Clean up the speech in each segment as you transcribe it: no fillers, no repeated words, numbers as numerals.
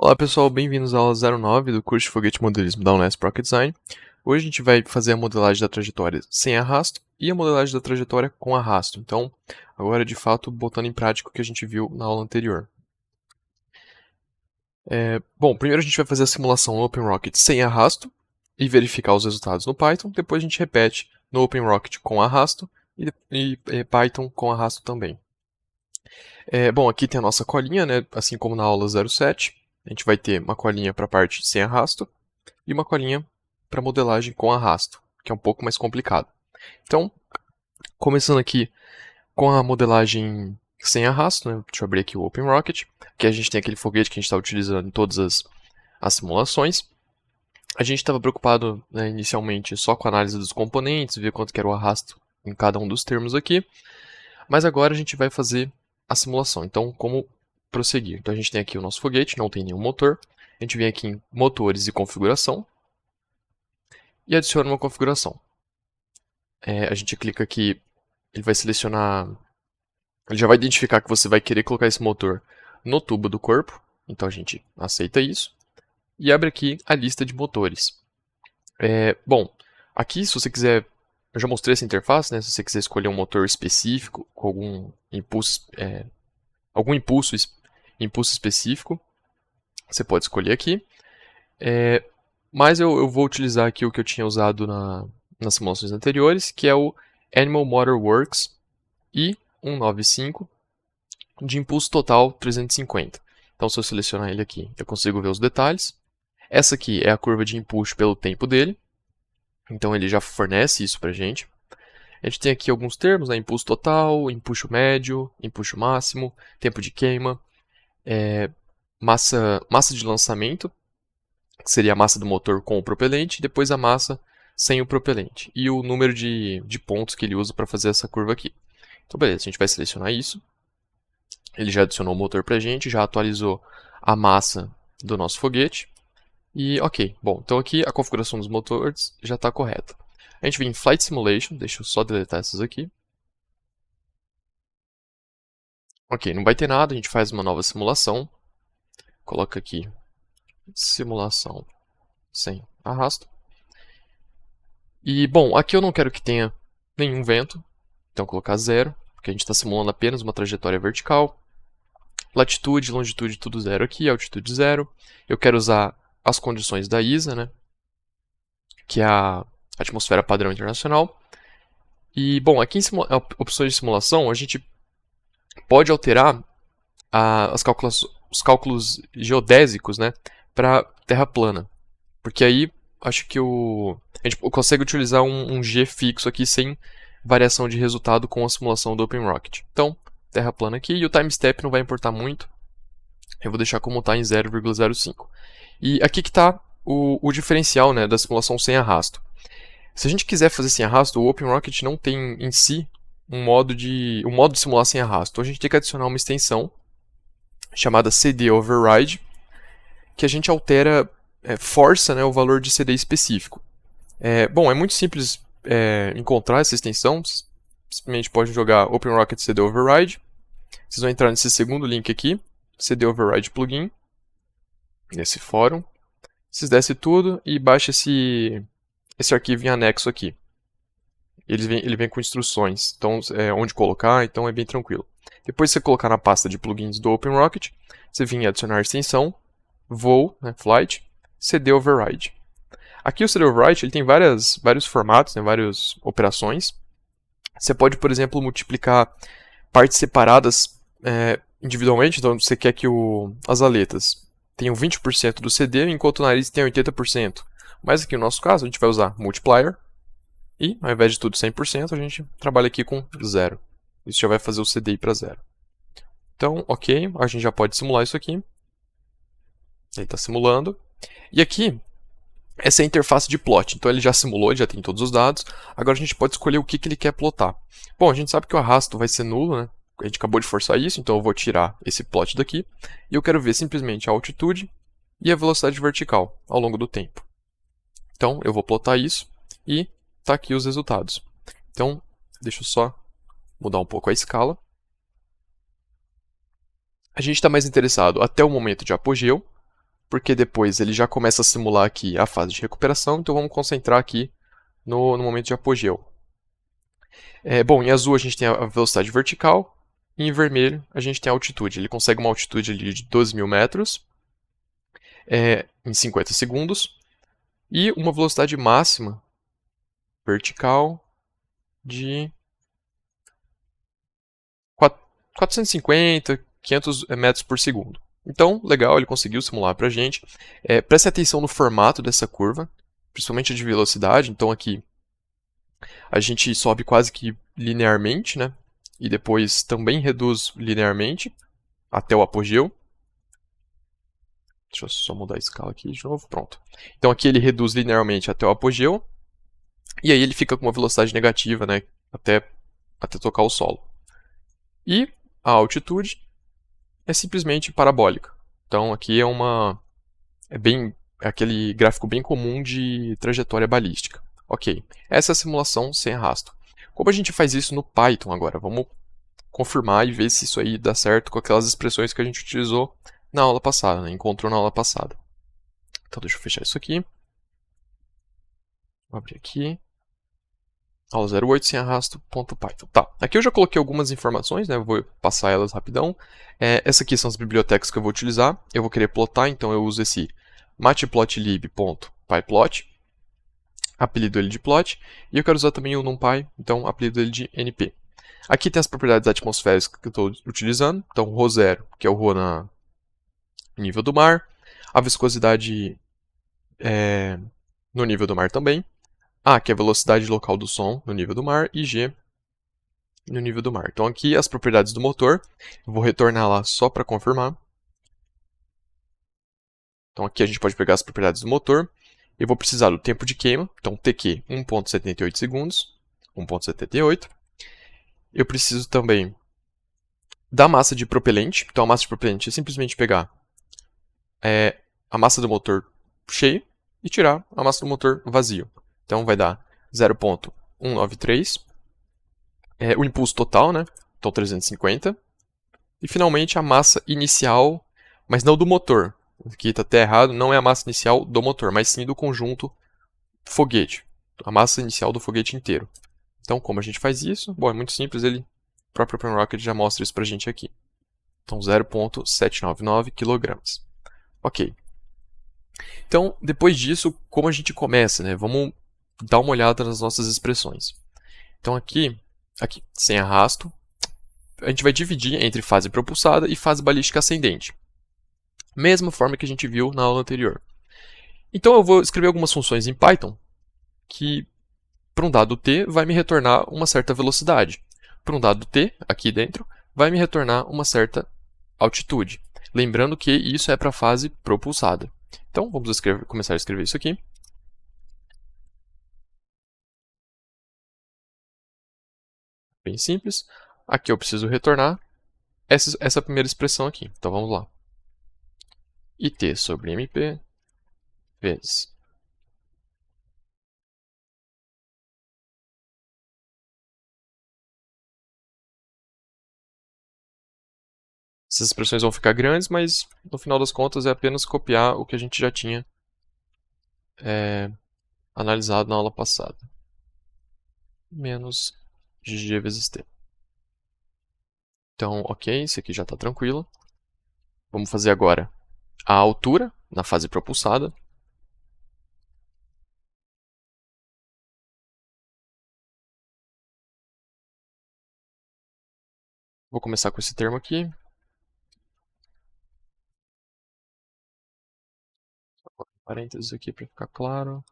Olá pessoal, bem-vindos à aula 09 do curso de Foguete Modelismo da Unesp Rocket Design. Hoje a gente vai fazer a modelagem da trajetória sem arrasto e a modelagem da trajetória com arrasto. Então, agora de fato, botando em prática o que a gente viu na aula anterior. Bom, primeiro a gente vai fazer a simulação no OpenRocket sem arrasto e verificar os resultados no Python. Depois a gente repete no OpenRocket com arrasto e Python com arrasto também. Bom, aqui tem a nossa colinha, né? Assim como na aula 07. A gente vai ter uma colinha para a parte sem arrasto e uma colinha para modelagem com arrasto, que é um pouco mais complicado. Então, começando aqui com a modelagem sem arrasto, né? Deixa eu abrir aqui o OpenRocket, que a gente tem aquele foguete que a gente está utilizando em todas as simulações. A gente estava preocupado, né, inicialmente só com a análise dos componentes, ver quanto que era o arrasto em cada um dos termos aqui, mas agora a gente vai fazer a simulação. Então, como prosseguir? Então, a gente tem aqui o nosso foguete, não tem nenhum motor. A gente vem aqui em motores e configuração e adiciona uma configuração. A gente clica aqui, ele vai selecionar, ele já vai identificar que você vai querer colocar esse motor no tubo do corpo. Então, a gente aceita isso e abre aqui a lista de motores. Bom, aqui se você quiser, eu já mostrei essa interface, né? Se você quiser escolher um motor específico com algum impulso específico, você pode escolher aqui. Mas eu vou utilizar aqui o que eu tinha usado nas simulações anteriores, que é o Animal Motor Works I195 de impulso total 350. Então, se eu selecionar ele aqui, eu consigo ver os detalhes. Essa aqui é a curva de impulso pelo tempo dele. Então, ele já fornece isso para a gente. A gente tem aqui alguns termos, né? Impulso total, impulso médio, impulso máximo, tempo de queima, massa de lançamento, que seria a massa do motor com o propelente, e depois a massa sem o propelente, e o número de pontos que ele usa para fazer essa curva aqui. Então, beleza, a gente vai selecionar isso. Ele já adicionou o motor para a gente, já atualizou a massa do nosso foguete. E ok, bom, então aqui a configuração dos motores já está correta. A gente vem em Flight Simulation, deixa eu só deletar essas aqui. Ok, não vai ter nada, a gente faz uma nova simulação. Coloca aqui, simulação sem arrasto. E, bom, aqui eu não quero que tenha nenhum vento, então vou colocar 0, porque a gente está simulando apenas uma trajetória vertical. Latitude, longitude, tudo 0 aqui, altitude 0. Eu quero usar as condições da ISA, né, que é a atmosfera padrão internacional. E, bom, aqui em opções de simulação, a gente pode alterar os cálculos geodésicos, né, para terra plana. Porque aí, acho que a gente consegue utilizar um G fixo aqui sem variação de resultado com a simulação do OpenRocket. Então, terra plana aqui, e o time step não vai importar muito. Eu vou deixar como está em 0,05. E aqui que está o diferencial, né, da simulação sem arrasto. Se a gente quiser fazer sem arrasto, o OpenRocket não tem em si um modo de simular sem arrasto. Então a gente tem que adicionar uma extensão chamada CD Override, que a gente altera, força, né, o valor de CD específico. Bom, é muito simples encontrar essa extensão. Vocês simplesmente podem jogar OpenRocket CD Override. Vocês vão entrar nesse segundo link aqui, CD Override Plugin, nesse fórum. Vocês descem tudo e baixam esse arquivo em anexo aqui. Ele vem com instruções, então onde colocar, então é bem tranquilo. Depois de você colocar na pasta de plugins do OpenRocket, você vem adicionar extensão, voo, né, flight, CD Override. Aqui o CD Override ele tem vários formatos, né, várias operações. Você pode, por exemplo, multiplicar partes separadas individualmente. Então você quer que as aletas tenham 20% do CD, enquanto o nariz tem 80%. Mas aqui no nosso caso, a gente vai usar multiplier. E, ao invés de tudo 100%, a gente trabalha aqui com 0. Isso já vai fazer o CD ir para 0. Então, ok, a gente já pode simular isso aqui. Ele está simulando. E aqui, essa é a interface de plot. Então ele já simulou, ele já tem todos os dados. Agora a gente pode escolher o que ele quer plotar. Bom, a gente sabe que o arrasto vai ser nulo, né? A gente acabou de forçar isso, então eu vou tirar esse plot daqui. E eu quero ver simplesmente a altitude e a velocidade vertical ao longo do tempo. Então eu vou plotar isso e está aqui os resultados. Então, deixa eu só mudar um pouco a escala. A gente está mais interessado até o momento de apogeu, porque depois ele já começa a simular aqui a fase de recuperação, então vamos concentrar aqui no momento de apogeu. Bom, em azul a gente tem a velocidade vertical, e em vermelho a gente tem a altitude. Ele consegue uma altitude ali de 12.000 metros em 50 segundos, e uma velocidade máxima vertical de 450, 500 metros por segundo. Então, legal, ele conseguiu simular para a gente. Preste atenção no formato dessa curva, principalmente de velocidade. Então, aqui a gente sobe quase que linearmente, né? E depois também reduz linearmente até o apogeu. Deixa eu só mudar a escala aqui de novo. Pronto. Então, aqui ele reduz linearmente até o apogeu. E aí ele fica com uma velocidade negativa, né? Até tocar o solo. E a altitude é simplesmente parabólica. Então aqui é aquele gráfico bem comum de trajetória balística. Ok, essa é a simulação sem arrasto. Como a gente faz isso no Python agora? Vamos confirmar e ver se isso aí dá certo com aquelas expressões que a gente utilizou na aula passada, né? Encontrou na aula passada. Então deixa eu fechar isso aqui. Vou abrir aqui. Aula 08 sem arrasto.python. Tá, aqui eu já coloquei algumas informações, né? Eu vou passar elas rapidão. Essa aqui são as bibliotecas que eu vou utilizar. Eu vou querer plotar, então eu uso esse matplotlib.pyplot. Apelido ele de plot. E eu quero usar também o NumPy, então apelido ele de np. Aqui tem as propriedades atmosféricas que eu estou utilizando. Então, ρ0, que é o ρ no nível do mar. A viscosidade no nível do mar também. A, que é a velocidade local do som no nível do mar. E G, no nível do mar. Então aqui as propriedades do motor, eu vou retornar lá só para confirmar. Então aqui a gente pode pegar as propriedades do motor. Eu vou precisar do tempo de queima, então TQ 1.78 segundos, 1.78. Eu preciso também da massa de propelente, então a massa de propelente é simplesmente pegar a massa do motor cheio e tirar a massa do motor vazio. Então vai dar 0.193. O impulso total, né? Então 350. E finalmente a massa inicial, mas não do motor. Aqui está até errado, não é a massa inicial do motor, mas sim do conjunto foguete. A massa inicial do foguete inteiro. Então, como a gente faz isso? Bom, é muito simples, o próprio OpenRocket já mostra isso para a gente aqui. Então, 0.799 kg. Ok. Então, depois disso, como a gente começa, né? Vamos dar uma olhada nas nossas expressões. Então, aqui sem arrasto, a gente vai dividir entre fase propulsada e fase balística ascendente. Mesma forma que a gente viu na aula anterior. Então eu vou escrever algumas funções em Python que, para um dado t, vai me retornar uma certa velocidade. Para um dado t, aqui dentro, vai me retornar uma certa altitude. Lembrando que isso é para a fase propulsada. Então vamos começar a escrever isso aqui. Bem simples. Aqui eu preciso retornar essa primeira expressão aqui. Então vamos lá. IT sobre MP vezes essas expressões vão ficar grandes, mas no final das contas é apenas copiar o que a gente já tinha analisado na aula passada. Menos GG vezes T. Então, ok, isso aqui já está tranquilo. Vamos fazer agora a altura na fase propulsada. Vou começar com esse termo aqui. Parênteses aqui para ficar claro.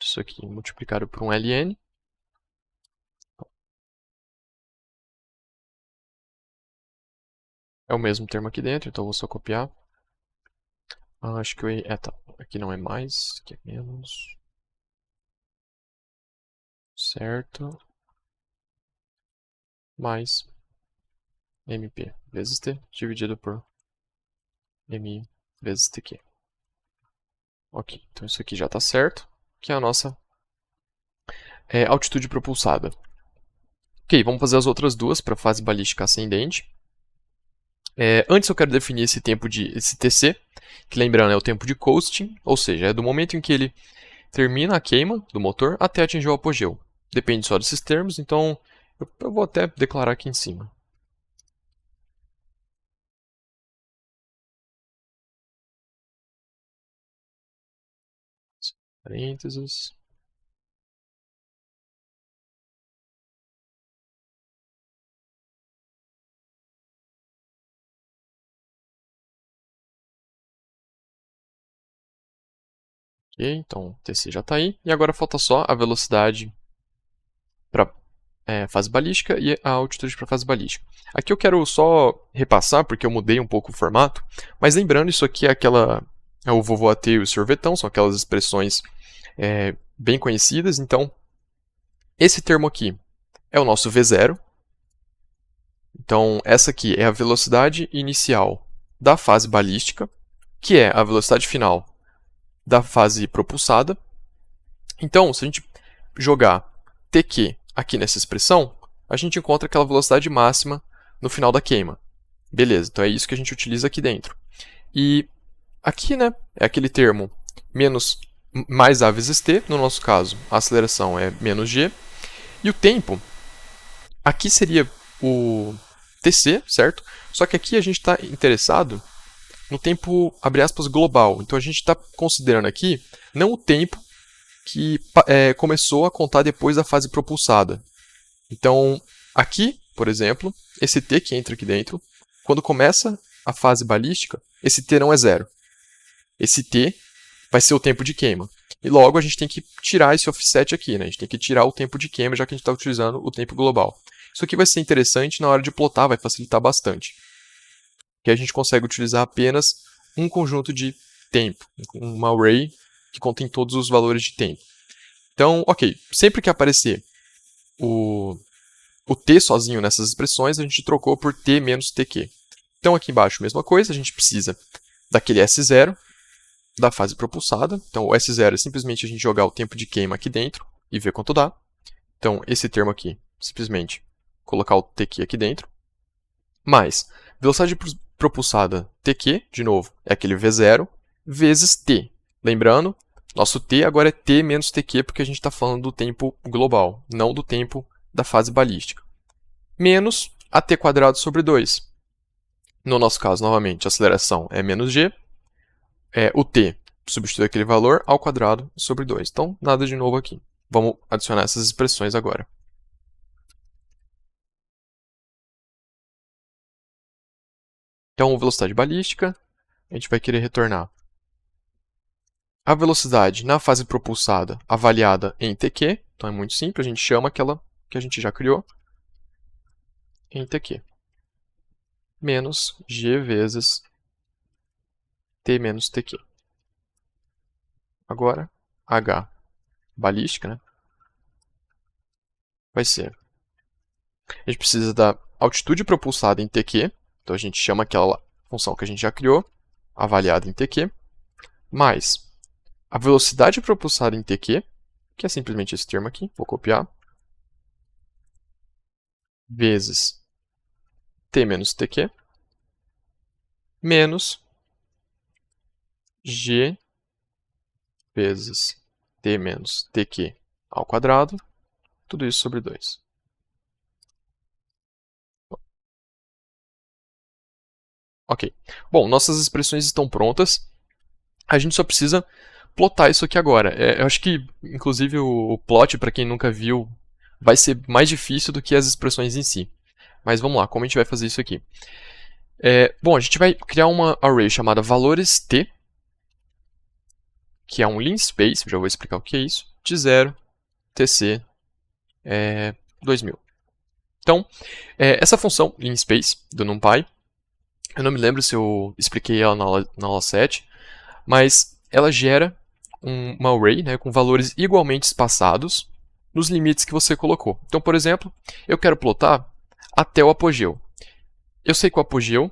Isso aqui multiplicado por um ln. É o mesmo termo aqui dentro, então eu vou só copiar. Acho que eu... tá. Aqui não é mais, aqui é menos. Certo. Mais MP vezes T dividido por MI vezes TQ. Ok, então isso aqui já está certo, que é a nossa altitude propulsada. Ok, vamos fazer as outras duas para fase balística ascendente. Antes eu quero definir esse tempo esse TC, que lembrando é o tempo de coasting, ou seja, é do momento em que ele termina a queima do motor até atingir o apogeu. Depende só desses termos, então eu vou até declarar aqui em cima. Parênteses. Ok, então o TC já está aí. E agora falta só a velocidade para fase balística e a altitude para fase balística. Aqui eu quero só repassar, porque eu mudei um pouco o formato, mas lembrando, isso aqui é o vovoateio e o sorvetão, são aquelas expressões bem conhecidas. Então, esse termo aqui é o nosso V0. Então, essa aqui é a velocidade inicial da fase balística, que é a velocidade final da fase propulsada. Então, se a gente jogar TQ aqui nessa expressão, a gente encontra aquela velocidade máxima no final da queima. Beleza, então é isso que a gente utiliza aqui dentro. E aqui, né, é aquele termo menos mais A vezes T, no nosso caso, a aceleração é menos G, e o tempo, aqui seria o TC, certo? Só que aqui a gente está interessado no tempo, abre aspas, global. Então a gente está considerando aqui não o tempo que começou a contar depois da fase propulsada. Então, aqui, por exemplo, esse T que entra aqui dentro, quando começa a fase balística, esse T não é zero. Esse T vai ser o tempo de queima. E logo a gente tem que tirar esse offset aqui, né? A gente tem que tirar o tempo de queima, já que a gente está utilizando o tempo global. Isso aqui vai ser interessante na hora de plotar, vai facilitar bastante. Que a gente consegue utilizar apenas um conjunto de tempo, uma array que contém todos os valores de tempo. Então, ok, sempre que aparecer o T sozinho nessas expressões, a gente trocou por T menos TQ. Então, aqui embaixo, mesma coisa, a gente precisa daquele S0 da fase propulsada. Então, o S0 é simplesmente a gente jogar o tempo de queima aqui dentro e ver quanto dá. Então, esse termo aqui, simplesmente colocar o TQ aqui dentro. Mais velocidade propulsada TQ, de novo, é aquele V0, vezes T. Lembrando, nosso T agora é T menos TQ, porque a gente está falando do tempo global, não do tempo da fase balística. Menos AT quadrado sobre 2. No nosso caso, novamente, a aceleração é menos G. O T substitui aquele valor ao quadrado sobre 2. Então, nada de novo aqui. Vamos adicionar essas expressões agora. Então, velocidade balística, a gente vai querer retornar a velocidade na fase propulsada avaliada em TQ. Então, é muito simples, a gente chama aquela que a gente já criou em TQ. Menos G vezes T menos TQ. Agora, H balística, né? Vai ser... A gente precisa da altitude propulsada em TQ. Então, a gente chama aquela função que a gente já criou, avaliada em TQ, mais a velocidade propulsada em TQ, que é simplesmente esse termo aqui, vou copiar, vezes T menos TQ, menos G vezes T menos TQ ao quadrado, tudo isso sobre 2. Ok. Bom, nossas expressões estão prontas. A gente só precisa plotar isso aqui agora. Eu acho que, inclusive, o plot, para quem nunca viu, vai ser mais difícil do que as expressões em si. Mas vamos lá, como a gente vai fazer isso aqui? Bom, a gente vai criar uma array chamada valores t, que é um linspace, já vou explicar o que é isso, de 0, tc, 2000. Então, essa função linspace do NumPy, eu não me lembro se eu expliquei ela na aula 7, mas ela gera uma array, né, com valores igualmente espaçados nos limites que você colocou. Então, por exemplo, eu quero plotar até o apogeu. Eu sei que o apogeu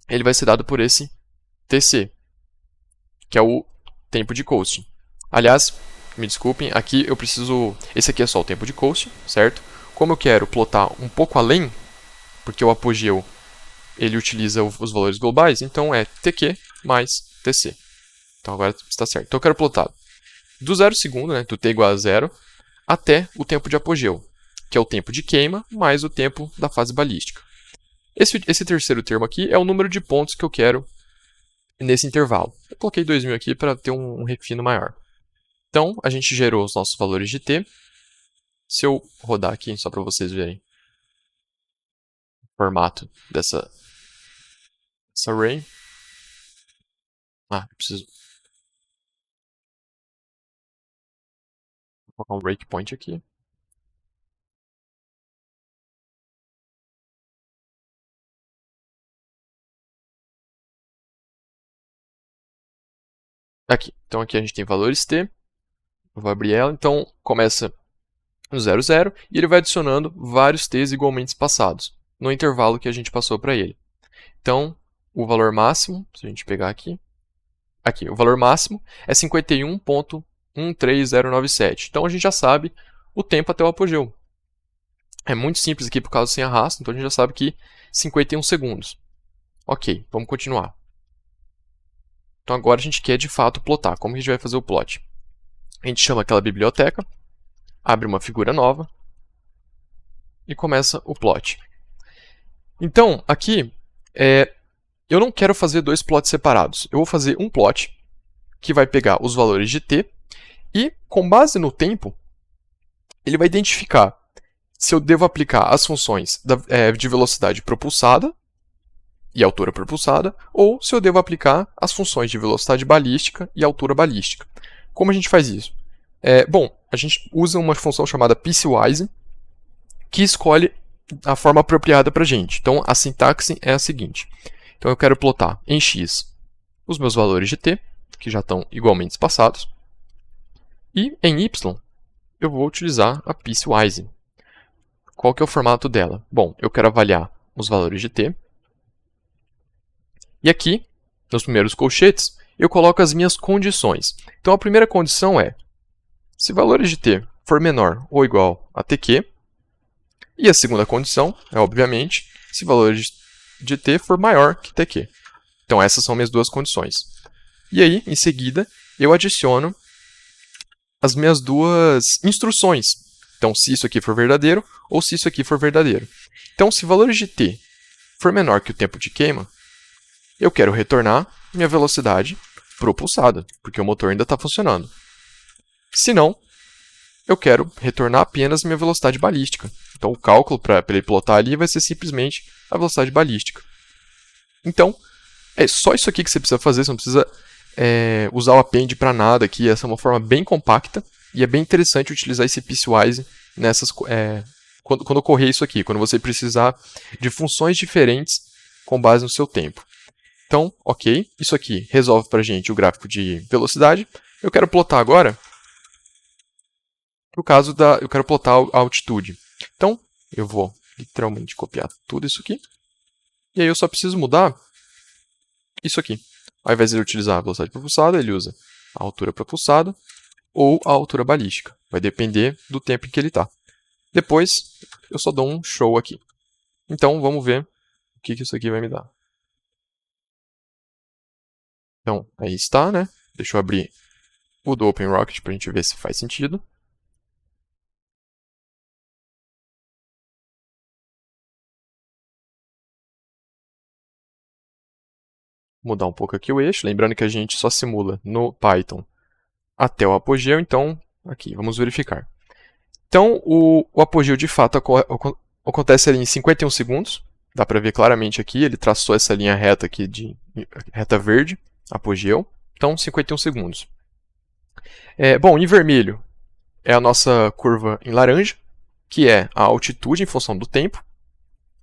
ele vai ser dado por esse TC, que é o tempo de coasting. Aliás, me desculpem, aqui eu preciso... Esse aqui é só o tempo de coasting, certo? Como eu quero plotar um pouco além, porque o apogeu ele utiliza os valores globais, então é TQ mais TC. Então agora está certo. Então eu quero plotar do 0 segundo, né, do t igual a 0, até o tempo de apogeu, que é o tempo de queima mais o tempo da fase balística. Esse terceiro termo aqui é o número de pontos que eu quero nesse intervalo. Eu coloquei 2000 aqui para ter um refino maior. Então, a gente gerou os nossos valores de t. Se eu rodar aqui, só para vocês verem o formato dessa array. Eu preciso colocar um breakpoint aqui. Aqui. Então, aqui a gente tem valores t. Eu vou abrir ela. Então, começa no 0, 0, e ele vai adicionando vários t's igualmente espaçados no intervalo que a gente passou para ele. Então, o valor máximo, se a gente pegar aqui, o valor máximo é 51.13097. Então, a gente já sabe o tempo até o apogeu. É muito simples aqui por causa sem arrasto, então a gente já sabe que 51 segundos. Ok, vamos continuar. Então, agora a gente quer de fato plotar. Como que a gente vai fazer o plot? A gente chama aquela biblioteca, abre uma figura nova e começa o plot. Então, aqui, eu não quero fazer dois plots separados. Eu vou fazer um plot que vai pegar os valores de t e, com base no tempo, ele vai identificar se eu devo aplicar as funções de velocidade propulsada e altura propulsada, ou se eu devo aplicar as funções de velocidade balística e altura balística. Como a gente faz isso? Bom, a gente usa uma função chamada piecewise, que escolhe a forma apropriada para a gente. Então, a sintaxe é a seguinte. Então, eu quero plotar em x os meus valores de t, que já estão igualmente espaçados, e em y eu vou utilizar a piecewise. Qual que é o formato dela? Bom, eu quero avaliar os valores de t, e aqui, nos primeiros colchetes, eu coloco as minhas condições. Então, a primeira condição é, se valores de t for menor ou igual a tq, e a segunda condição é, obviamente, se valores de t for maior que tq. Então, essas são minhas duas condições. E aí, em seguida, eu adiciono as minhas duas instruções. Então, se isso aqui for verdadeiro ou se isso aqui for verdadeiro. Então, se valores de t for menor que o tempo de queima, eu quero retornar minha velocidade propulsada, porque o motor ainda está funcionando. Se não, eu quero retornar apenas minha velocidade balística. Então, o cálculo para ele plotar ali vai ser simplesmente a velocidade balística. Então, é só isso aqui que você precisa fazer, você não precisa usar o append para nada aqui. Essa é uma forma bem compacta e é bem interessante utilizar esse piecewise quando ocorrer isso aqui, quando você precisar de funções diferentes com base no seu tempo. Então, ok, isso aqui resolve para a gente o gráfico de velocidade. Eu quero plotar agora, no caso eu quero plotar a altitude. Então, eu vou literalmente copiar tudo isso aqui. E aí eu só preciso mudar isso aqui. Ao invés de ele utilizar a velocidade propulsada, ele usa a altura propulsada ou a altura balística. Vai depender do tempo em que ele está. Depois, eu só dou um show aqui. Então, vamos ver o que isso aqui vai me dar. Então, aí está, né? Deixa eu abrir o do OpenRocket para a gente ver se faz sentido. Vou mudar um pouco aqui o eixo, lembrando que a gente só simula no Python até o apogeu, então, aqui, vamos verificar. Então, o apogeu de fato acontece ali em 51 segundos, dá para ver claramente aqui, ele traçou essa linha reta aqui, reta verde, apogeu, então 51 segundos. Bom, em vermelho é a nossa curva em laranja, que é a altitude em função do tempo.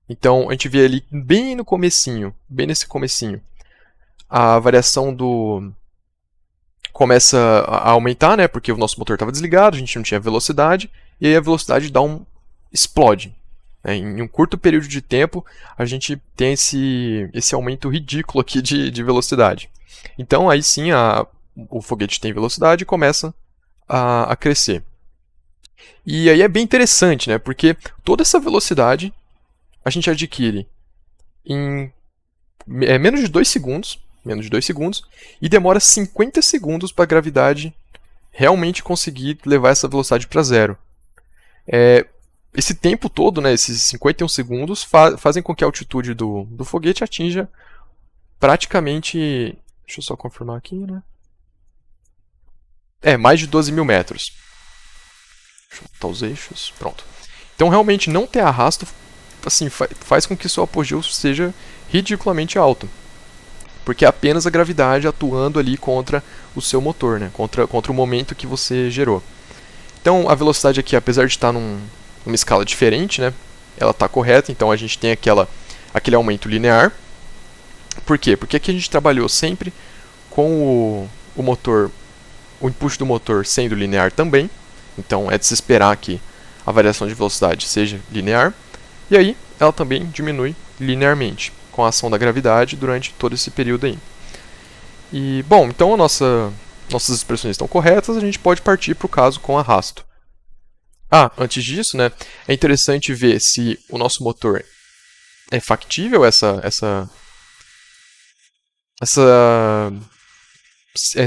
Então, a gente vê ali bem no comecinho, bem nesse comecinho, a variação do começa a aumentar, né, porque o nosso motor estava desligado, a gente não tinha velocidade, e aí a velocidade explode. Em um curto período de tempo, a gente tem esse aumento ridículo aqui de velocidade. Então, aí sim, o foguete tem velocidade e começa a crescer. E aí é bem interessante, né? Porque toda essa velocidade a gente adquire em menos de 2 segundos, e demora 50 segundos para a gravidade realmente conseguir levar essa velocidade para zero. Esse tempo todo, né, esses 51 segundos, fazem com que a altitude do foguete atinja praticamente... Deixa eu só confirmar aqui, né? Mais de 12 mil metros. Deixa eu botar os eixos. Pronto. Então, realmente, não ter arrasto assim, faz com que seu apogeu seja ridiculamente alto. Porque é apenas a gravidade atuando ali contra o seu motor, né? Contra o momento que você gerou. Então, a velocidade aqui, apesar de estar numa escala diferente, né? Ela está correta, então a gente tem aquele aumento linear. Por quê? Porque aqui a gente trabalhou sempre com o motor, o input do motor sendo linear também. Então é de se esperar que a variação de velocidade seja linear. E aí ela também diminui linearmente com a ação da gravidade durante todo esse período aí. E, bom, então nossas expressões estão corretas, a gente pode partir para o caso com arrasto. Antes disso, né, é interessante ver se o nosso motor é factível essa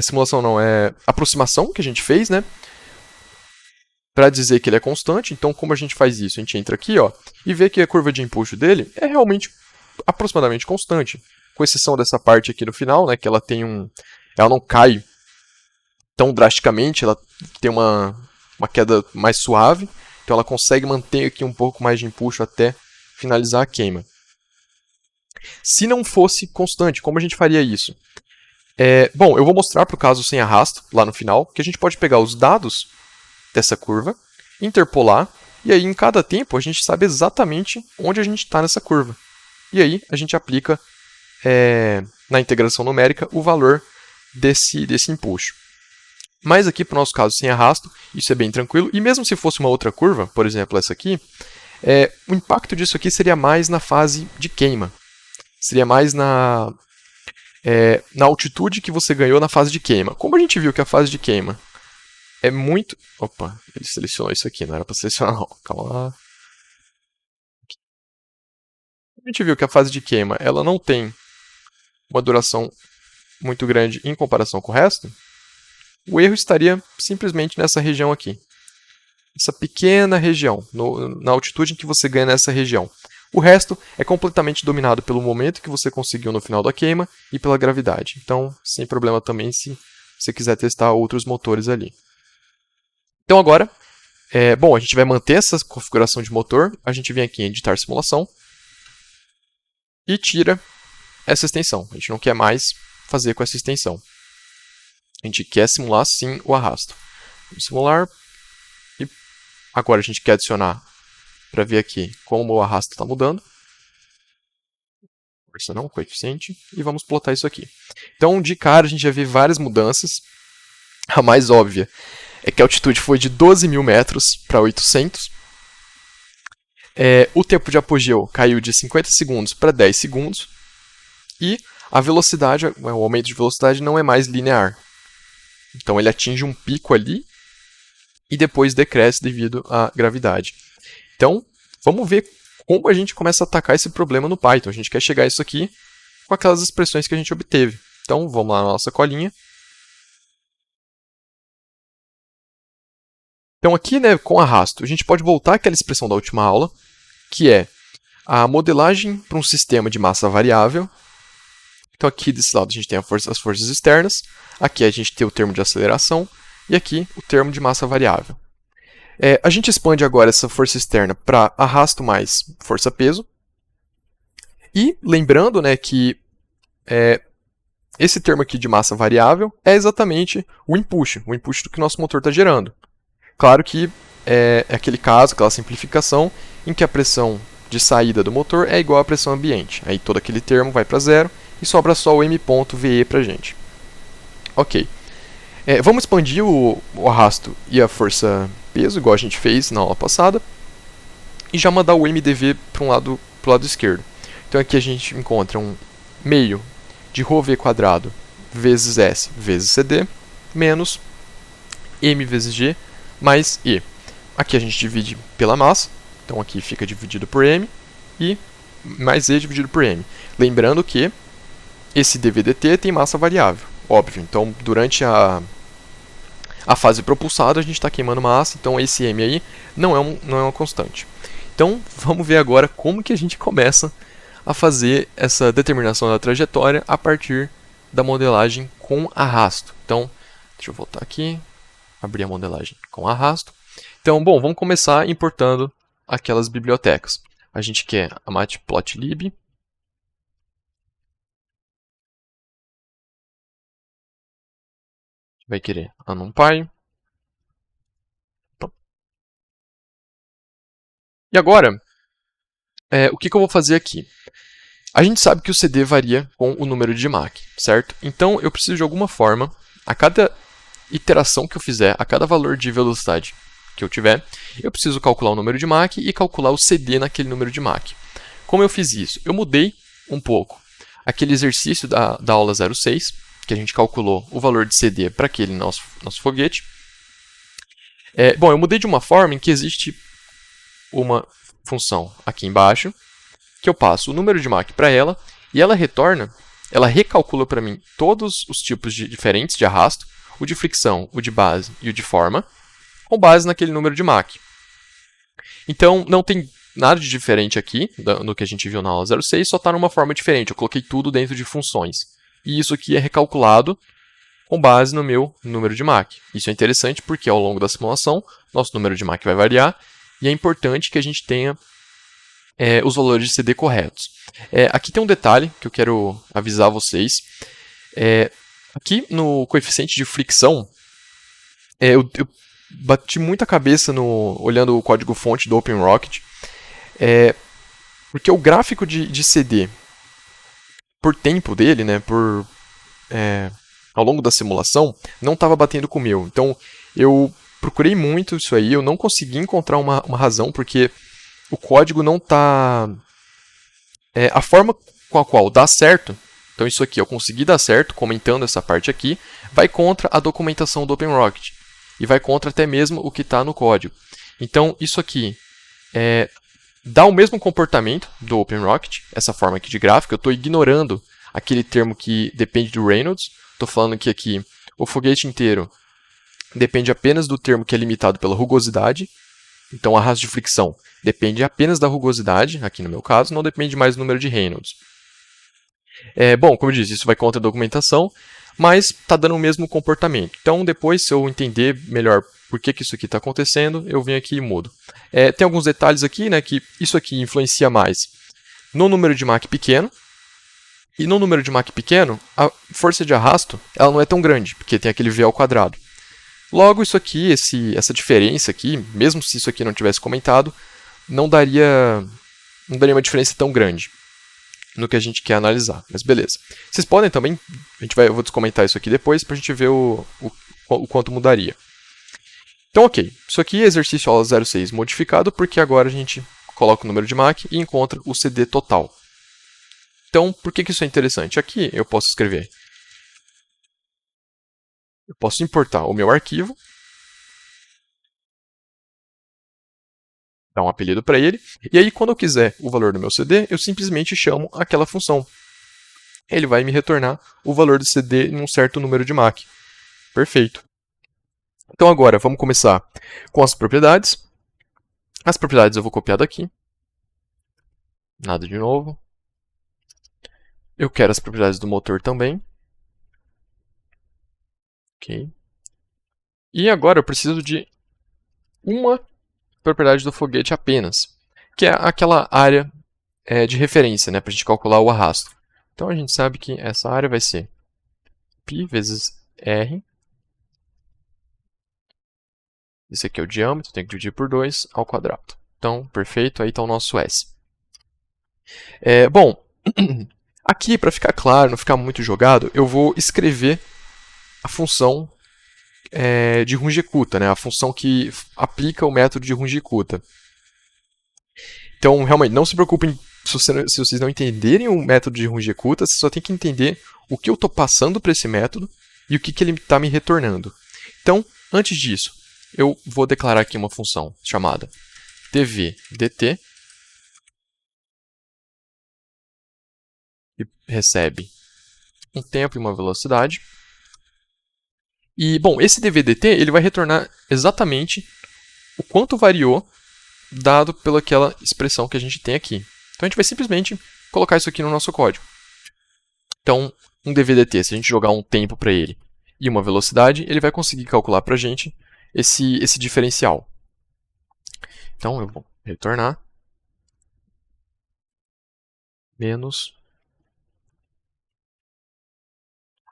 simulação não, é aproximação que a gente fez, né? Para dizer que ele é constante. Então, como a gente faz isso? A gente entra aqui, ó, e vê que a curva de impulso dele é realmente aproximadamente constante, com exceção dessa parte aqui no final, né? Que ela tem ela não cai tão drasticamente, ela tem uma queda mais suave, então ela consegue manter aqui um pouco mais de impulso até finalizar a queima. Se não fosse constante, como a gente faria isso? Bom, eu vou mostrar para o caso sem arrasto, lá no final, que a gente pode pegar os dados dessa curva, interpolar, e aí em cada tempo a gente sabe exatamente onde a gente está nessa curva. E aí a gente aplica na integração numérica o valor desse impulso. Mas aqui para o nosso caso sem arrasto, isso é bem tranquilo, e mesmo se fosse uma outra curva, por exemplo essa aqui, o impacto disso aqui seria mais na fase de queima. Seria mais na altitude que você ganhou na fase de queima. Como a gente viu que a fase de queima é muito... Opa, ele selecionou isso aqui, não era para selecionar não. Calma lá. A gente viu que a fase de queima ela não tem uma duração muito grande em comparação com o resto. O erro estaria simplesmente nessa região aqui. Essa pequena região, na altitude em que você ganha nessa região. O resto é completamente dominado pelo momento que você conseguiu no final da queima e pela gravidade. Então, sem problema também se você quiser testar outros motores ali. Então agora, bom, a gente vai manter essa configuração de motor. A gente vem aqui em editar simulação e tira essa extensão. A gente não quer mais fazer com essa extensão. A gente quer simular sim o arrasto. Vamos simular. E agora a gente quer adicionar para ver aqui como o arrasto está mudando. Força não, coeficiente. E vamos plotar isso aqui. Então, de cara, a gente já vê várias mudanças. A mais óbvia é que a altitude foi de 12 mil metros para 800. O tempo de apogeu caiu de 50 segundos para 10 segundos. E a velocidade, o aumento de velocidade não é mais linear. Então ele atinge um pico ali e depois decresce devido à gravidade. Então, vamos ver como a gente começa a atacar esse problema no Python. A gente quer chegar a isso aqui com aquelas expressões que a gente obteve. Então, vamos lá na nossa colinha. Então aqui, né, com arrasto, a gente pode voltar àquela expressão da última aula, que é a modelagem para um sistema de massa variável. Então aqui desse lado a gente tem as forças externas, aqui a gente tem o termo de aceleração e aqui o termo de massa variável. A gente expande agora essa força externa para arrasto mais força-peso. E lembrando, né, que esse termo aqui de massa variável é exatamente o input do que o nosso motor está gerando. Claro que é aquele caso, aquela simplificação, em que a pressão de saída do motor é igual à pressão ambiente. Aí todo aquele termo vai para zero e sobra só o m.ve para a gente. Ok. Vamos expandir o arrasto e a força peso, igual a gente fez na aula passada, e já mandar o MDV para pro lado esquerdo. Então aqui a gente encontra um meio de ρv quadrado vezes S vezes CD menos M vezes G mais E. Aqui a gente divide pela massa, então aqui fica dividido por M e mais E dividido por M. Lembrando que esse dVdt tem massa variável, óbvio. Então durante a fase propulsada a gente está queimando massa, então esse M aí não é uma constante. Então vamos ver agora como que a gente começa a fazer essa determinação da trajetória a partir da modelagem com arrasto. Então, deixa eu voltar aqui, abrir a modelagem com arrasto. Então, bom, vamos começar importando aquelas bibliotecas. A gente quer a matplotlib, vai querer a NumPy. E agora, o que eu vou fazer aqui? A gente sabe que o CD varia com o número de Mach, certo? Então eu preciso de alguma forma, a cada iteração que eu fizer, a cada valor de velocidade que eu tiver, eu preciso calcular o número de Mach e calcular o CD naquele número de Mach. Como eu fiz isso? Eu mudei um pouco aquele exercício da aula 06, que a gente calculou o valor de CD para aquele nosso foguete. Bom, eu mudei de uma forma em que existe uma função aqui embaixo, que eu passo o número de Mach para ela, e ela retorna, ela recalcula para mim todos os tipos diferentes de arrasto, o de fricção, o de base e o de forma, com base naquele número de Mach. Então, não tem nada de diferente aqui no que a gente viu na aula 06, só está numa forma diferente. Eu coloquei tudo dentro de funções. E isso aqui é recalculado com base no meu número de Mach. Isso é interessante porque ao longo da simulação, nosso número de Mach vai variar, e é importante que a gente tenha os valores de CD corretos. Aqui tem um detalhe que eu quero avisar vocês. Aqui no coeficiente de fricção, eu bati muita cabeça olhando o código-fonte do OpenRocket, porque o gráfico de CD, por tempo dele, né, ao longo da simulação, não estava batendo com o meu. Então, eu procurei muito isso aí, eu não consegui encontrar uma razão, porque o código não está... a forma com a qual dá certo, então isso aqui eu consegui dar certo, comentando essa parte aqui, vai contra a documentação do OpenRocket. E vai contra até mesmo o que está no código. Então isso aqui dá o mesmo comportamento do OpenRocket, essa forma aqui de gráfico. Eu estou ignorando aquele termo que depende do Reynolds. Estou falando que aqui o foguete inteiro depende apenas do termo que é limitado pela rugosidade. Então, o arrasto de fricção depende apenas da rugosidade, aqui no meu caso, não depende mais do número de Reynolds. Bom, como eu disse, isso vai contra a documentação, mas está dando o mesmo comportamento. Então, depois, se eu entender melhor por que isso aqui está acontecendo, eu venho aqui e mudo. Tem alguns detalhes aqui, né, que isso aqui influencia mais no número de Mach pequeno, e no número de Mach pequeno, a força de arrasto ela não é tão grande, porque tem aquele V ao quadrado. Logo, isso aqui, essa diferença aqui, mesmo se isso aqui não tivesse comentado, não daria uma diferença tão grande no que a gente quer analisar. Mas beleza. Vocês podem também, eu vou descomentar isso aqui depois para a gente ver o quanto mudaria. Então, ok. Isso aqui é exercício aula 06 modificado, porque agora a gente coloca o número de Mach e encontra o CD total. Então, por que isso é interessante? Aqui eu posso escrever. Eu posso importar o meu arquivo, dar um apelido para ele, e aí quando eu quiser o valor do meu CD, eu simplesmente chamo aquela função. Ele vai me retornar o valor do CD em um certo número de Mach. Perfeito. Então agora vamos começar com as propriedades. As propriedades eu vou copiar daqui. Nada de novo. Eu quero as propriedades do motor também. Ok. E agora eu preciso de uma propriedade do foguete apenas, que é aquela área de referência, né, para a gente calcular o arrasto. Então a gente sabe que essa área vai ser π vezes r. Esse aqui é o diâmetro, tem que dividir por 2 ao quadrado. Então, perfeito, aí está o nosso S. Bom, aqui, para ficar claro, não ficar muito jogado, eu vou escrever a função de Runge-Kutta, né? A função que aplica o método de Runge-Kutta. Então, realmente, não se preocupem se vocês não entenderem o método de Runge-Kutta, você só tem que entender o que eu estou passando para esse método e o que ele está me retornando. Então, antes disso, eu vou declarar aqui uma função chamada dv_dt, que recebe um tempo e uma velocidade. E, bom, esse dv_dt ele vai retornar exatamente o quanto variou dado pelaquela expressão que a gente tem aqui. Então, a gente vai simplesmente colocar isso aqui no nosso código. Então, um dv_dt, se a gente jogar um tempo para ele e uma velocidade, ele vai conseguir calcular para a gente esse diferencial. Então, eu vou retornar menos...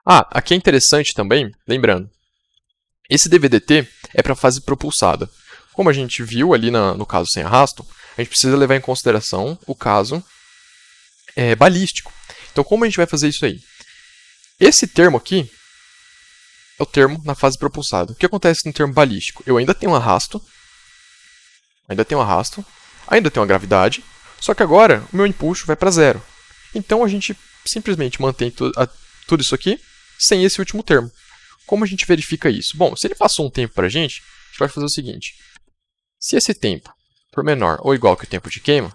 aqui é interessante também, lembrando, esse dv_dt é para a fase propulsada. Como a gente viu ali no caso sem arrasto, a gente precisa levar em consideração o caso balístico. Então, como a gente vai fazer isso aí? Esse termo aqui é o termo na fase propulsada. O que acontece no termo balístico? Eu ainda tenho um arrasto, ainda tenho uma gravidade, só que agora o meu empuxo vai para zero. Então, a gente simplesmente mantém tudo isso aqui sem esse último termo. Como a gente verifica isso? Bom, se ele passou um tempo para a gente vai fazer o seguinte. Se esse tempo for menor ou igual que o tempo de queima,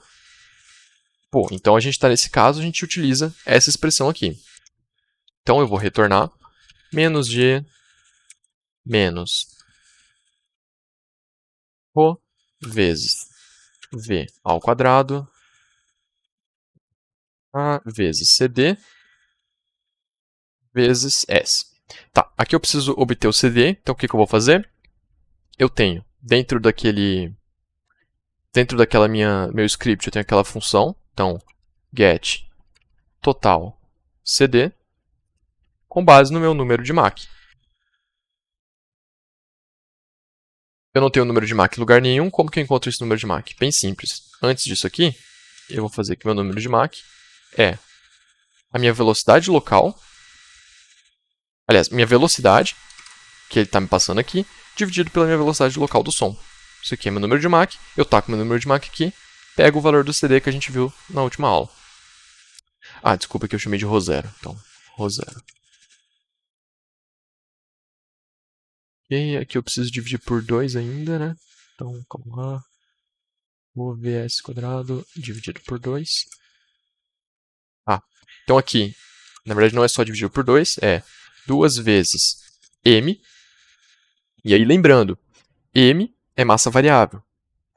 então a gente está nesse caso, a gente utiliza essa expressão aqui. Então eu vou retornar menos g menos ρ vezes v ao quadrado a vezes cd vezes s. Tá, aqui eu preciso obter o cd, então o que eu vou fazer? Eu tenho, dentro daquela meu script, eu tenho aquela função, então get total cd com base no meu número de Mach. Eu não tenho o número de Mach em lugar nenhum, como que eu encontro esse número de Mach? Bem simples. Antes disso aqui, eu vou fazer que meu número de Mach é a minha velocidade local, aliás, minha velocidade, que ele está me passando aqui, dividido pela minha velocidade local do som. Isso aqui é meu número de Mach, eu taco meu número de Mach aqui, pego o valor do CD que a gente viu na última aula. Desculpa que eu chamei de ρ0, então, ρ0. E aqui eu preciso dividir por 2 ainda, né? Então, calma lá. Vou vs quadrado dividido por 2. Então aqui, na verdade não é só dividido por 2, é 2 vezes m. E aí lembrando, m é massa variável.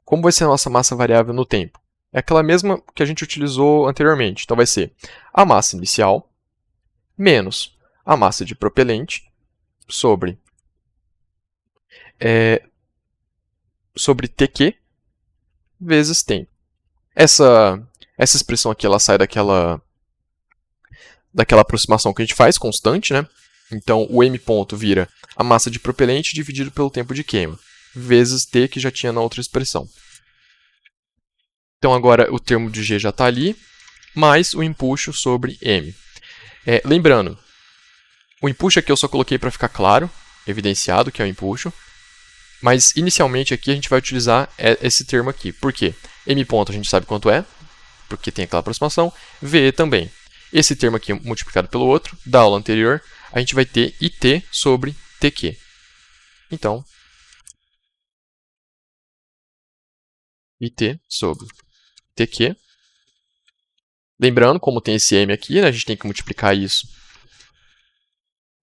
Como vai ser a nossa massa variável no tempo? É aquela mesma que a gente utilizou anteriormente. Então vai ser a massa inicial menos a massa de propelente sobre Tq vezes tempo. Essa expressão aqui ela sai daquela aproximação que a gente faz, constante, né? Então, o m ponto vira a massa de propelente dividido pelo tempo de queima, vezes t que já tinha na outra expressão. Então, agora o termo de g já está ali, mais o empuxo sobre m. Lembrando, o empuxo aqui eu só coloquei para ficar claro, evidenciado que é o empuxo, mas inicialmente aqui a gente vai utilizar esse termo aqui. Por quê? M ponto a gente sabe quanto é, porque tem aquela aproximação, VE também. Esse termo aqui multiplicado pelo outro, da aula anterior, a gente vai ter IT sobre TQ. Então, IT sobre TQ. Lembrando, como tem esse M aqui, né, a gente tem que multiplicar isso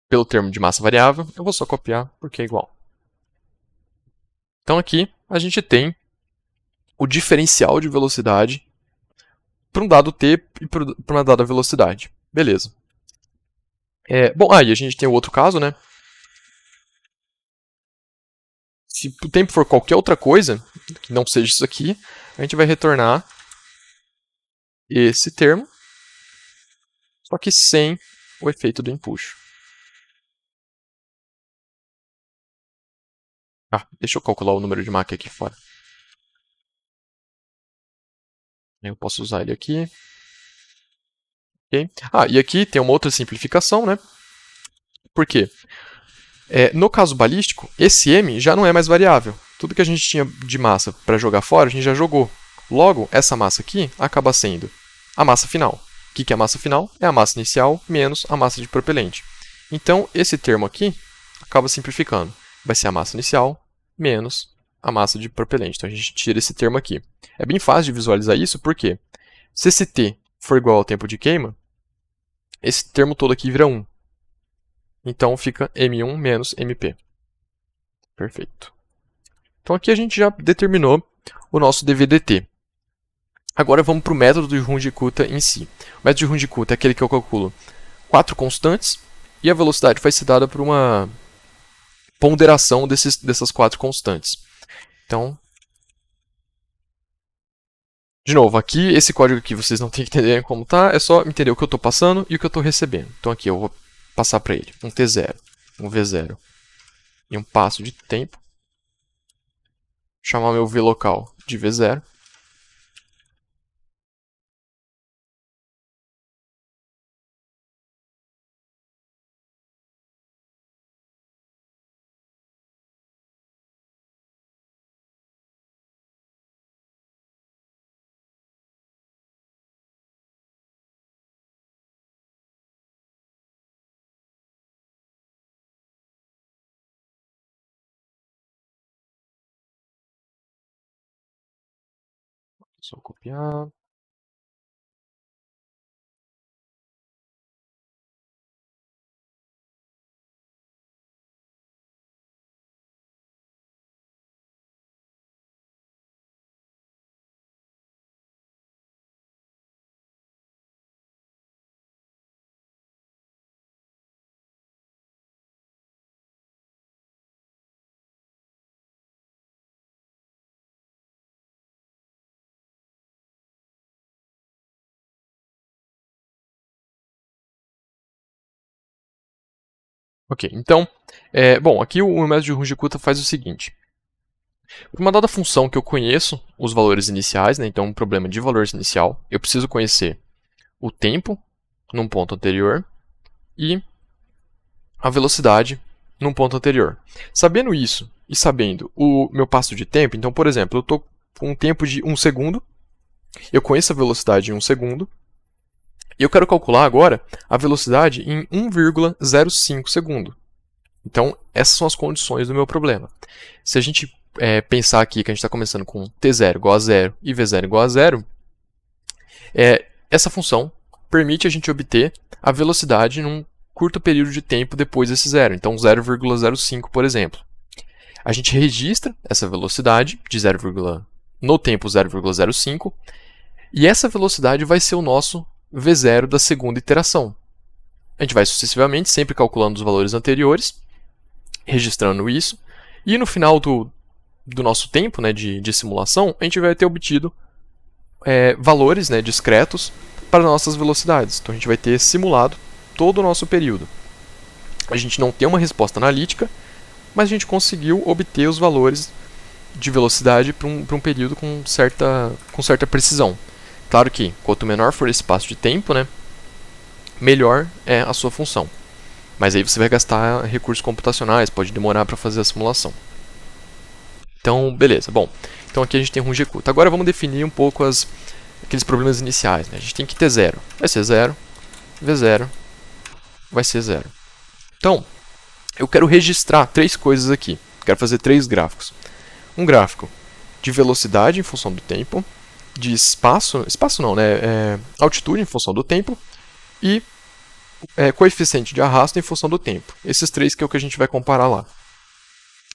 pelo termo de massa variável. Eu vou só copiar porque é igual. Então aqui a gente tem o diferencial de velocidade para um dado t e para uma dada velocidade. Beleza. Bom, e a gente tem o outro caso, né? Se o tempo for qualquer outra coisa, que não seja isso aqui, a gente vai retornar esse termo, só que sem o efeito do empuxo. Deixa eu calcular o número de Mach aqui fora. Eu posso usar ele aqui. Okay. E aqui tem uma outra simplificação, né? Por quê? No caso balístico, esse m já não é mais variável. Tudo que a gente tinha de massa para jogar fora, a gente já jogou. Logo, essa massa aqui acaba sendo a massa final. O que é a massa final? É a massa inicial menos a massa de propelente. Então, esse termo aqui acaba simplificando. Vai ser a massa inicial menos a massa de propelente. Então, a gente tira esse termo aqui. É bem fácil de visualizar isso, porque se esse t for igual ao tempo de queima, esse termo todo aqui vira 1. Então, fica M1 menos MP. Perfeito. Então, aqui a gente já determinou o nosso dV/dt. Agora, vamos para o método de Runge-Kutta em si. O método de Runge-Kutta é aquele que eu calculo 4 constantes e a velocidade vai ser dada por uma ponderação dessas 4 constantes. Então, de novo, aqui, esse código aqui vocês não têm que entender como está, é só entender o que eu estou passando e o que eu estou recebendo. Então, aqui eu vou passar para ele um T0, um V0 e um passo de tempo. Chamar meu V local de V0. Só copiar. Ok, então, bom, aqui o método de Runge-Kutta faz o seguinte. Para uma dada função que eu conheço os valores iniciais, né, então um problema de valores inicial, eu preciso conhecer o tempo num ponto anterior e a velocidade num ponto anterior. Sabendo isso e sabendo o meu passo de tempo, então, por exemplo, eu estou com um tempo de 1 segundo, eu conheço a velocidade em 1 segundo, e eu quero calcular agora a velocidade em 1,05 segundo. Então, essas são as condições do meu problema. Se a gente pensar aqui que a gente está começando com t0 igual a 0 e v0 igual a 0, essa função permite a gente obter a velocidade num curto período de tempo depois desse zero. Então, 0,05, por exemplo. A gente registra essa velocidade de no tempo 0,05, e essa velocidade vai ser o nosso v0 da segunda iteração. A gente vai sucessivamente, sempre calculando os valores anteriores, registrando isso, e no final do nosso tempo, né, de simulação, a gente vai ter obtido valores, né, discretos para nossas velocidades. Então a gente vai ter simulado todo o nosso período. A gente não tem uma resposta analítica, mas a gente conseguiu obter os valores de velocidade para um período com certa precisão. Claro que quanto menor for esse espaço de tempo, né, melhor é a sua função. Mas aí você vai gastar recursos computacionais, pode demorar para fazer a simulação. Então, beleza. Bom, então aqui a gente tem Runge-Kutta. Agora vamos definir um pouco aqueles problemas iniciais. Né? A gente tem que ter 0. Vai ser 0. V0 vai ser 0. Então, eu quero registrar 3 coisas aqui. Quero fazer 3 gráficos. Um gráfico de velocidade em função do tempo, de espaço não, né? Altitude em função do tempo e coeficiente de arrasto em função do tempo. Esses 3 que é o que a gente vai comparar lá.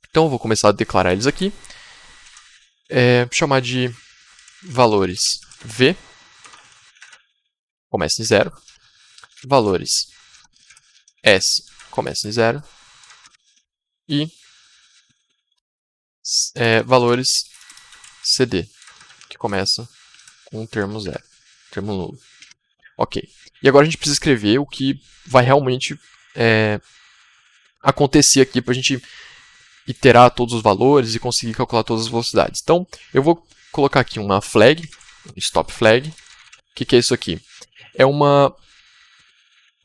Então eu vou começar a declarar eles aqui. Chamar de valores V, começa em 0. Valores S, começa em 0. E valores CD, que começa com um termo 0, termo nulo. Ok. E agora a gente precisa escrever o que vai realmente acontecer aqui para a gente iterar todos os valores e conseguir calcular todas as velocidades. Então, eu vou colocar aqui uma flag, um stop flag. O que é isso aqui? É uma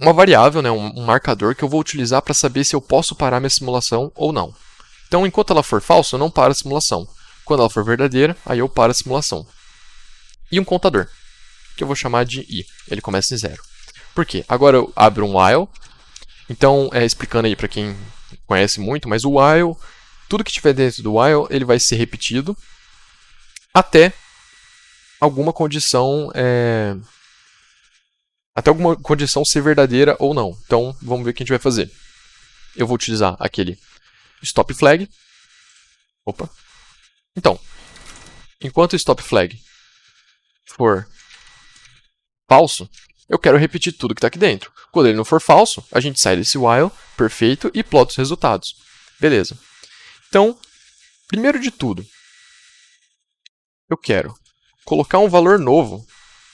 uma variável, né, um marcador que eu vou utilizar para saber se eu posso parar minha simulação ou não. Então, enquanto ela for falsa, eu não paro a simulação. Quando ela for verdadeira, aí eu paro a simulação. E um contador, que eu vou chamar de i. Ele começa em 0. Por quê? Agora eu abro um while. Então, explicando aí para quem conhece muito, mas o while, tudo que tiver dentro do while, ele vai ser repetido até alguma condição ser verdadeira ou não. Então, vamos ver o que a gente vai fazer. Eu vou utilizar aquele stop flag. Opa. Então, enquanto o stop flag for falso, eu quero repetir tudo que está aqui dentro. Quando ele não for falso, a gente sai desse while, perfeito, e plota os resultados. Beleza. Então, primeiro de tudo, eu quero colocar um valor novo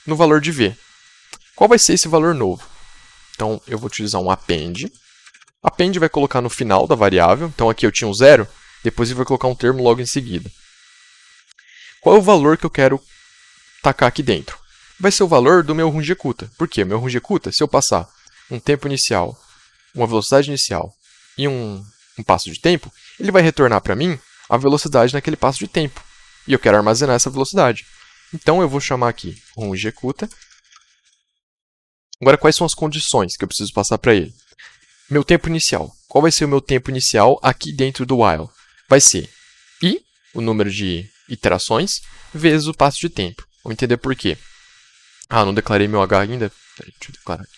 no valor de v. Qual vai ser esse valor novo? Então, eu vou utilizar um append. Append vai colocar no final da variável. Então, aqui eu tinha um 0, depois ele vai colocar um termo logo em seguida. Qual é o valor que eu quero tacar aqui dentro? Vai ser o valor do meu run executa. Por quê? O meu run executa, se eu passar um tempo inicial, uma velocidade inicial e um passo de tempo, ele vai retornar para mim a velocidade naquele passo de tempo. E eu quero armazenar essa velocidade. Então, eu vou chamar aqui run executa. Agora, quais são as condições que eu preciso passar para ele? Meu tempo inicial. Qual vai ser o meu tempo inicial aqui dentro do while? Vai ser i, o número de iterações, vezes o passo de tempo. Vamos entender por quê. Ah, não declarei meu h ainda? Peraí, deixa eu declarar aqui.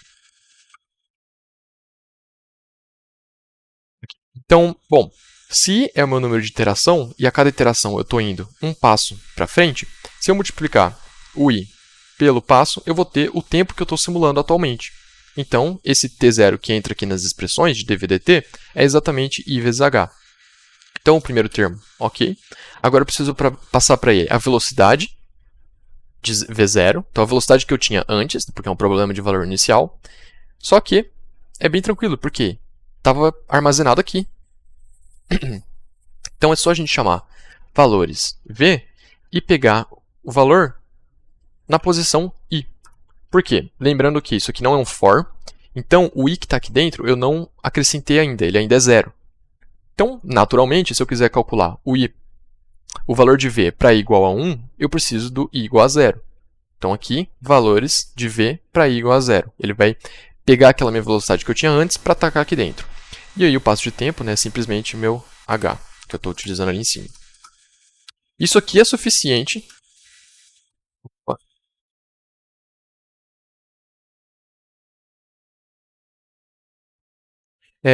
Então, bom, se é o meu número de iteração, e a cada iteração eu estou indo um passo para frente, se eu multiplicar o i pelo passo, eu vou ter o tempo que eu estou simulando atualmente. Então, esse t0 que entra aqui nas expressões de dv/dt é exatamente i vezes h. Então, o primeiro termo, ok. Agora eu preciso passar para ele a velocidade de v0, então a velocidade que eu tinha antes, porque é um problema de valor inicial. Só que é bem tranquilo, porque estava armazenado aqui. Então é só a gente chamar valores v e pegar o valor na posição i. Por quê? Lembrando que isso aqui não é um for, então o i que está aqui dentro eu não acrescentei ainda, ele ainda é 0. Então, naturalmente, se eu quiser calcular o valor de v para i igual a 1, eu preciso do i igual a 0. Então aqui, valores de v para i igual a 0. Ele vai pegar aquela minha velocidade que eu tinha antes para atacar aqui dentro. E aí o passo de tempo, né, é simplesmente meu h, que eu estou utilizando ali em cima. Isso aqui é suficiente. Opa.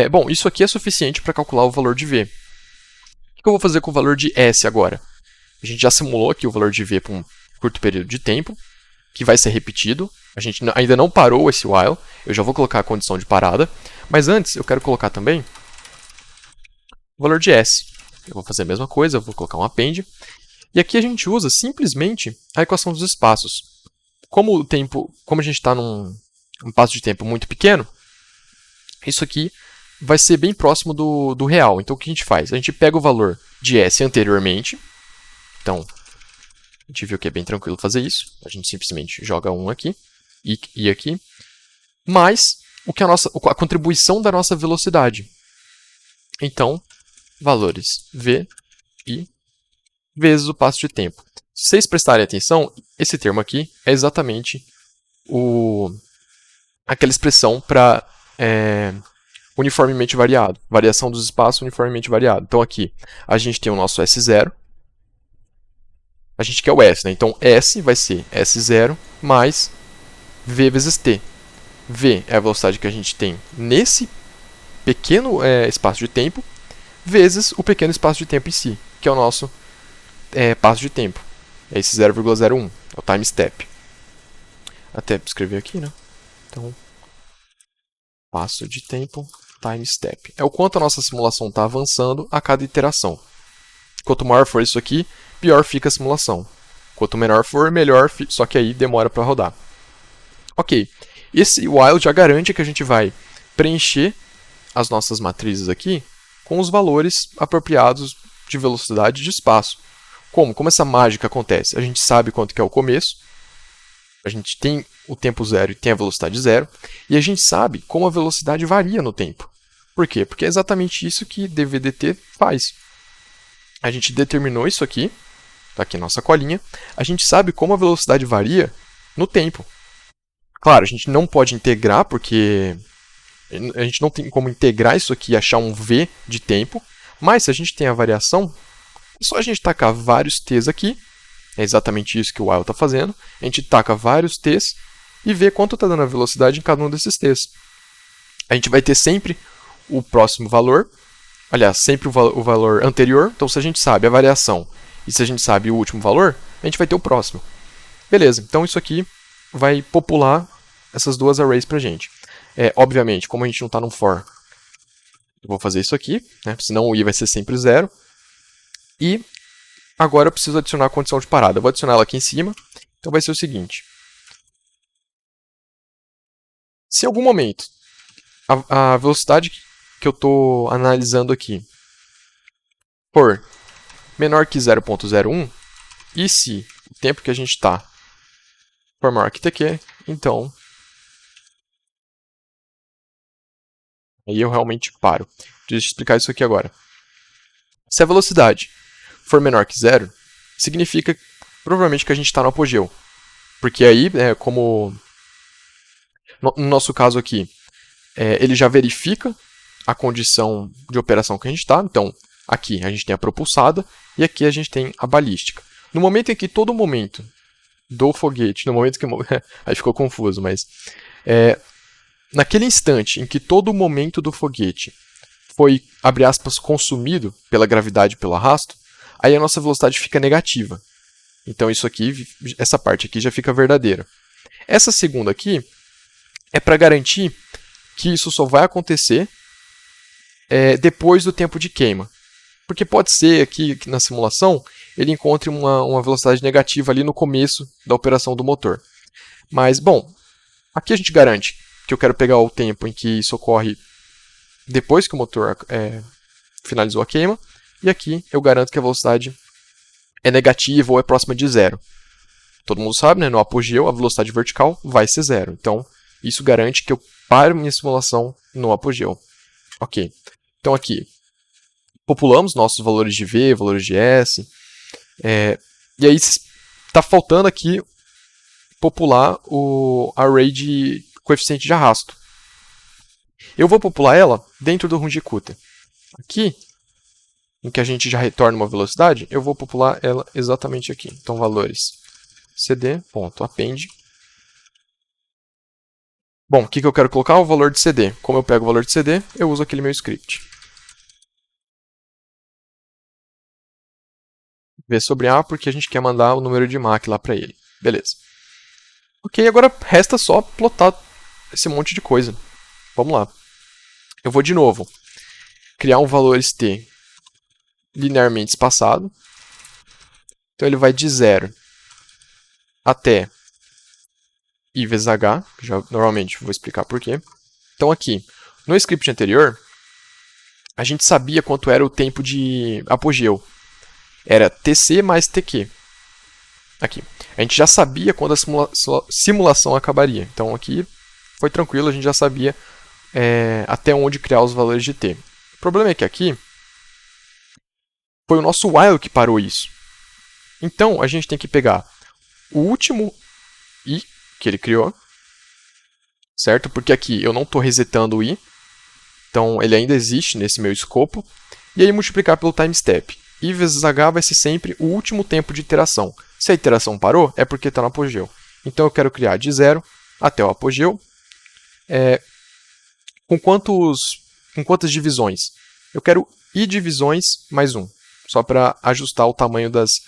Bom, isso aqui é suficiente para calcular o valor de v. O que eu vou fazer com o valor de s agora? A gente já simulou aqui o valor de v para um curto período de tempo, que vai ser repetido. A gente ainda não parou esse while, eu já vou colocar a condição de parada. Mas antes, eu quero colocar também o valor de s. Eu vou fazer a mesma coisa, eu vou colocar um append. E aqui a gente usa simplesmente a equação dos espaços. Como a gente está num passo de tempo muito pequeno, isso aqui vai ser bem próximo do real. Então, o que a gente faz? A gente pega o valor de s anteriormente. Então, a gente viu que é bem tranquilo fazer isso. A gente simplesmente joga 1 aqui e aqui. Mais a contribuição da nossa velocidade. Então, valores v e vezes o passo de tempo. Se vocês prestarem atenção, esse termo aqui é exatamente aquela expressão para uniformemente variado. Variação dos espaços uniformemente variado. Então, aqui a gente tem o nosso S0. A gente quer o S, né? Então, S vai ser S0 mais V vezes T. V é a velocidade que a gente tem nesse pequeno espaço de tempo, vezes o pequeno espaço de tempo em si, que é o nosso passo de tempo. É esse 0,01, é o time step. Até escrever aqui, né? Então, passo de tempo, time step. É o quanto a nossa simulação está avançando a cada iteração. Quanto maior for isso aqui, pior fica a simulação. Quanto menor for, melhor, só que aí demora para rodar. Ok, esse while já garante que a gente vai preencher as nossas matrizes aqui com os valores apropriados de velocidade e de espaço. Como essa mágica acontece? A gente sabe quanto que é o começo, a gente tem o tempo zero e tem a velocidade zero, e a gente sabe como a velocidade varia no tempo. Por quê? Porque é exatamente isso que dvdt faz. A gente determinou isso aqui, está aqui a nossa colinha, a gente sabe como a velocidade varia no tempo. Claro, a gente não pode integrar, porque a gente não tem como integrar isso aqui e achar um v de tempo, mas se a gente tem a variação, é só a gente tacar vários t's aqui, é exatamente isso que o while está fazendo, a gente taca vários t's e vê quanto está dando a velocidade em cada um desses t's. A gente vai ter sempre o próximo valor, aliás, sempre o valor anterior, então se a gente sabe a variação e se a gente sabe o último valor, a gente vai ter o próximo. Beleza, então isso aqui vai popular essas duas arrays para a gente. Obviamente, como a gente não está num for, eu vou fazer isso aqui, né? Senão o i vai ser sempre zero. E agora eu preciso adicionar a condição de parada. Eu vou adicionar ela aqui em cima. Então vai ser o seguinte. Se em algum momento a velocidade que eu estou analisando aqui for menor que 0.01, e se o tempo que a gente está for maior que tq, então aí eu realmente paro. Deixa eu explicar isso aqui agora. Se a velocidade for menor que zero, significa provavelmente que a gente está no apogeu. Porque aí, como no nosso caso aqui, ele já verifica a condição de operação que a gente está. Então, aqui a gente tem a propulsada e aqui a gente tem a balística. No momento em que todo momento do foguete, no momento que... aí ficou confuso, mas... naquele instante em que todo momento do foguete foi, abre aspas, consumido pela gravidade e pelo arrasto, aí a nossa velocidade fica negativa. Então isso aqui, essa parte aqui já fica verdadeira. Essa segunda aqui é para garantir que isso só vai acontecer depois do tempo de queima. Porque pode ser aqui que na simulação ele encontre uma velocidade negativa ali no começo da operação do motor. Mas, bom, aqui a gente garante que eu quero pegar o tempo em que isso ocorre depois que o motor finalizou a queima, e aqui eu garanto que a velocidade é negativa ou é próxima de zero. Todo mundo sabe, né? No apogeu, a velocidade vertical vai ser zero. Então, isso garante que eu paro minha simulação no apogeu. Ok. Então, aqui, populamos nossos valores de V, valores de S. E aí, está faltando aqui popular o array de coeficiente de arrasto. Eu vou popular ela dentro do Runge-Kutta. Aqui, em que a gente já retorna uma velocidade, eu vou popular ela exatamente aqui. Então, valores cd.append. Bom, o que eu quero colocar? O valor de cd. Como eu pego o valor de cd, eu uso aquele meu script. V sobre A, porque a gente quer mandar o número de Mach lá para ele. Beleza. Ok, agora resta só plotar esse monte de coisa. Vamos lá. Eu vou de novo criar um valores t linearmente espaçado. Então ele vai de 0 até i vezes h, já normalmente vou explicar por quê. Então aqui, no script anterior, a gente sabia quanto era o tempo de apogeu. Era tc mais tq. Aqui. A gente já sabia quando a simulação acabaria. Então aqui foi tranquilo, a gente já sabia até onde criar os valores de t. O problema é que aqui foi o nosso while que parou isso. Então a gente tem que pegar o último i que ele criou, certo? Porque aqui eu não estou resetando o i, então ele ainda existe nesse meu escopo, e aí multiplicar pelo time step. I vezes h vai ser sempre o último tempo de iteração. Se a iteração parou, é porque está no apogeu. Então eu quero criar de 0 até o apogeu. Com quantas divisões? Eu quero i divisões mais 1, só para ajustar o tamanho das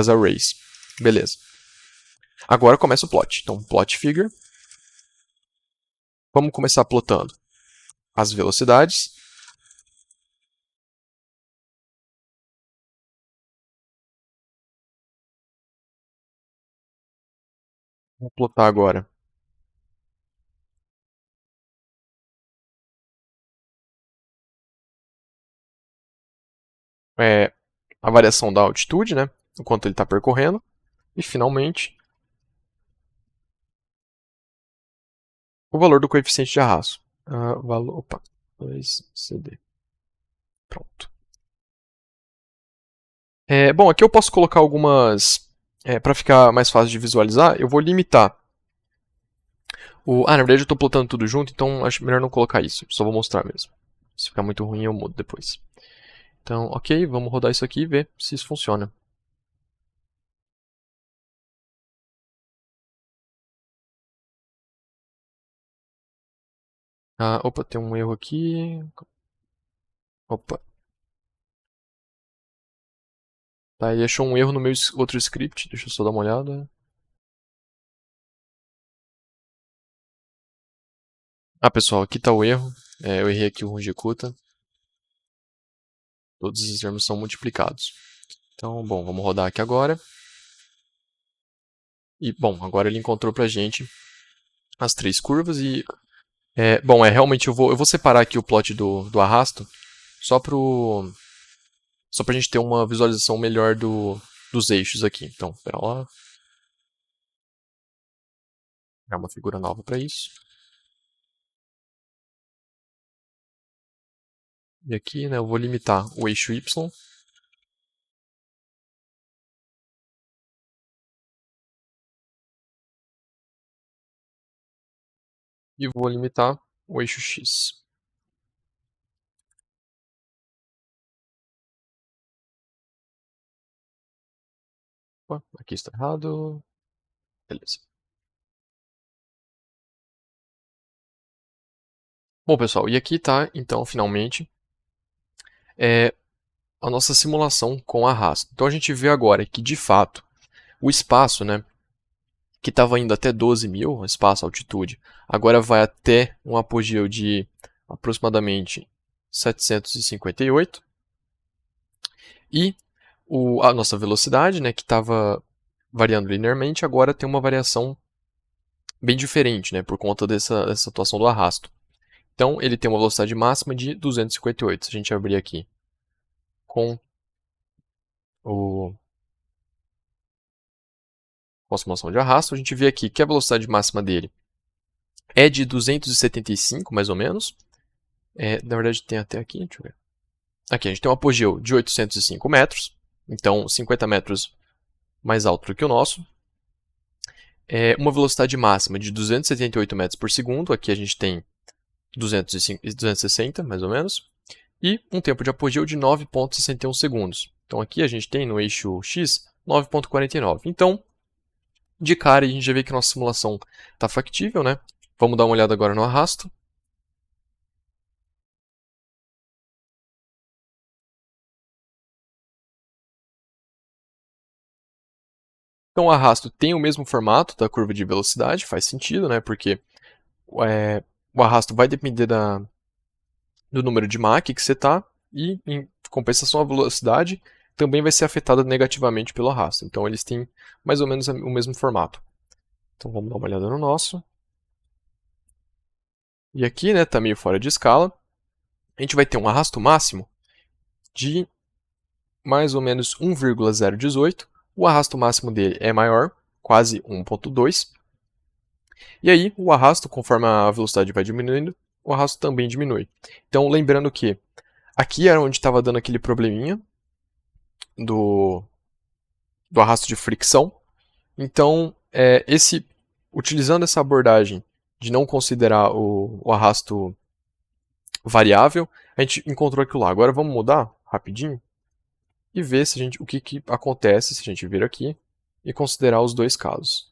arrays. Beleza. Agora começa o plot. Então, plot figure. Vamos começar plotando as velocidades. Vou plotar agora a variação da altitude, né? O quanto ele está percorrendo. E, finalmente, o valor do coeficiente de arrasto. Opa, 2CD. Pronto. Bom, aqui eu posso colocar algumas... para ficar mais fácil de visualizar, eu vou limitar. Na verdade eu estou plotando tudo junto, então acho melhor não colocar isso. Só vou mostrar mesmo. Se ficar muito ruim, eu mudo depois. Então, ok, vamos rodar isso aqui e ver se isso funciona. Opa, tem um erro aqui. Opa. Tá, ele achou um erro no meu outro script. Deixa eu só dar uma olhada. Pessoal, aqui está o erro. Eu errei aqui o executa. Todos esses termos são multiplicados. Então, bom, vamos rodar aqui agora. E, bom, agora ele encontrou pra gente as 3 curvas e... bom, realmente eu vou separar aqui o plot do arrasto só pra gente ter uma visualização melhor dos eixos aqui. Então, pera lá. Criar uma figura nova para isso. E aqui, né, eu vou limitar o eixo Y. E vou limitar o eixo X. Opa, aqui está errado. Beleza. Bom, pessoal, e aqui está, então, finalmente, a nossa simulação com arrasto. Então a gente vê agora que, de fato, o espaço, né, que estava indo até 12.000, espaço, altitude, agora vai até um apogeu de aproximadamente 758. E a nossa velocidade, né, que estava variando linearmente, agora tem uma variação bem diferente, né, por conta dessa situação do arrasto. Então, ele tem uma velocidade máxima de 258. Se a gente abrir aqui com a simulação de arrasto, a gente vê aqui que a velocidade máxima dele é de 275, mais ou menos. Na verdade, tem até aqui, deixa eu ver. Aqui, a gente tem um apogeu de 805 metros, então 50 metros mais alto do que o nosso. Uma velocidade máxima de 278 metros por segundo, aqui a gente tem 260, mais ou menos. E um tempo de apogeu de 9,61 segundos. Então aqui a gente tem no eixo X 9,49. Então, de cara, a gente já vê que nossa simulação está factível, né? Vamos dar uma olhada agora no arrasto. Então o arrasto tem o mesmo formato da curva de velocidade, faz sentido, né? Porque o arrasto vai depender do número de Mach que você está, e em compensação a velocidade também vai ser afetada negativamente pelo arrasto. Então eles têm mais ou menos o mesmo formato. Então vamos dar uma olhada no nosso. E aqui, né, tá meio fora de escala. A gente vai ter um arrasto máximo de mais ou menos 1,018. O arrasto máximo dele é maior, quase 1,2. E aí, o arrasto, conforme a velocidade vai diminuindo, o arrasto também diminui. Então, lembrando que aqui era onde estava dando aquele probleminha do arrasto de fricção. Então, utilizando essa abordagem de não considerar o arrasto variável, a gente encontrou aquilo lá. Agora vamos mudar rapidinho e ver o que acontece se a gente vir aqui e considerar os dois casos.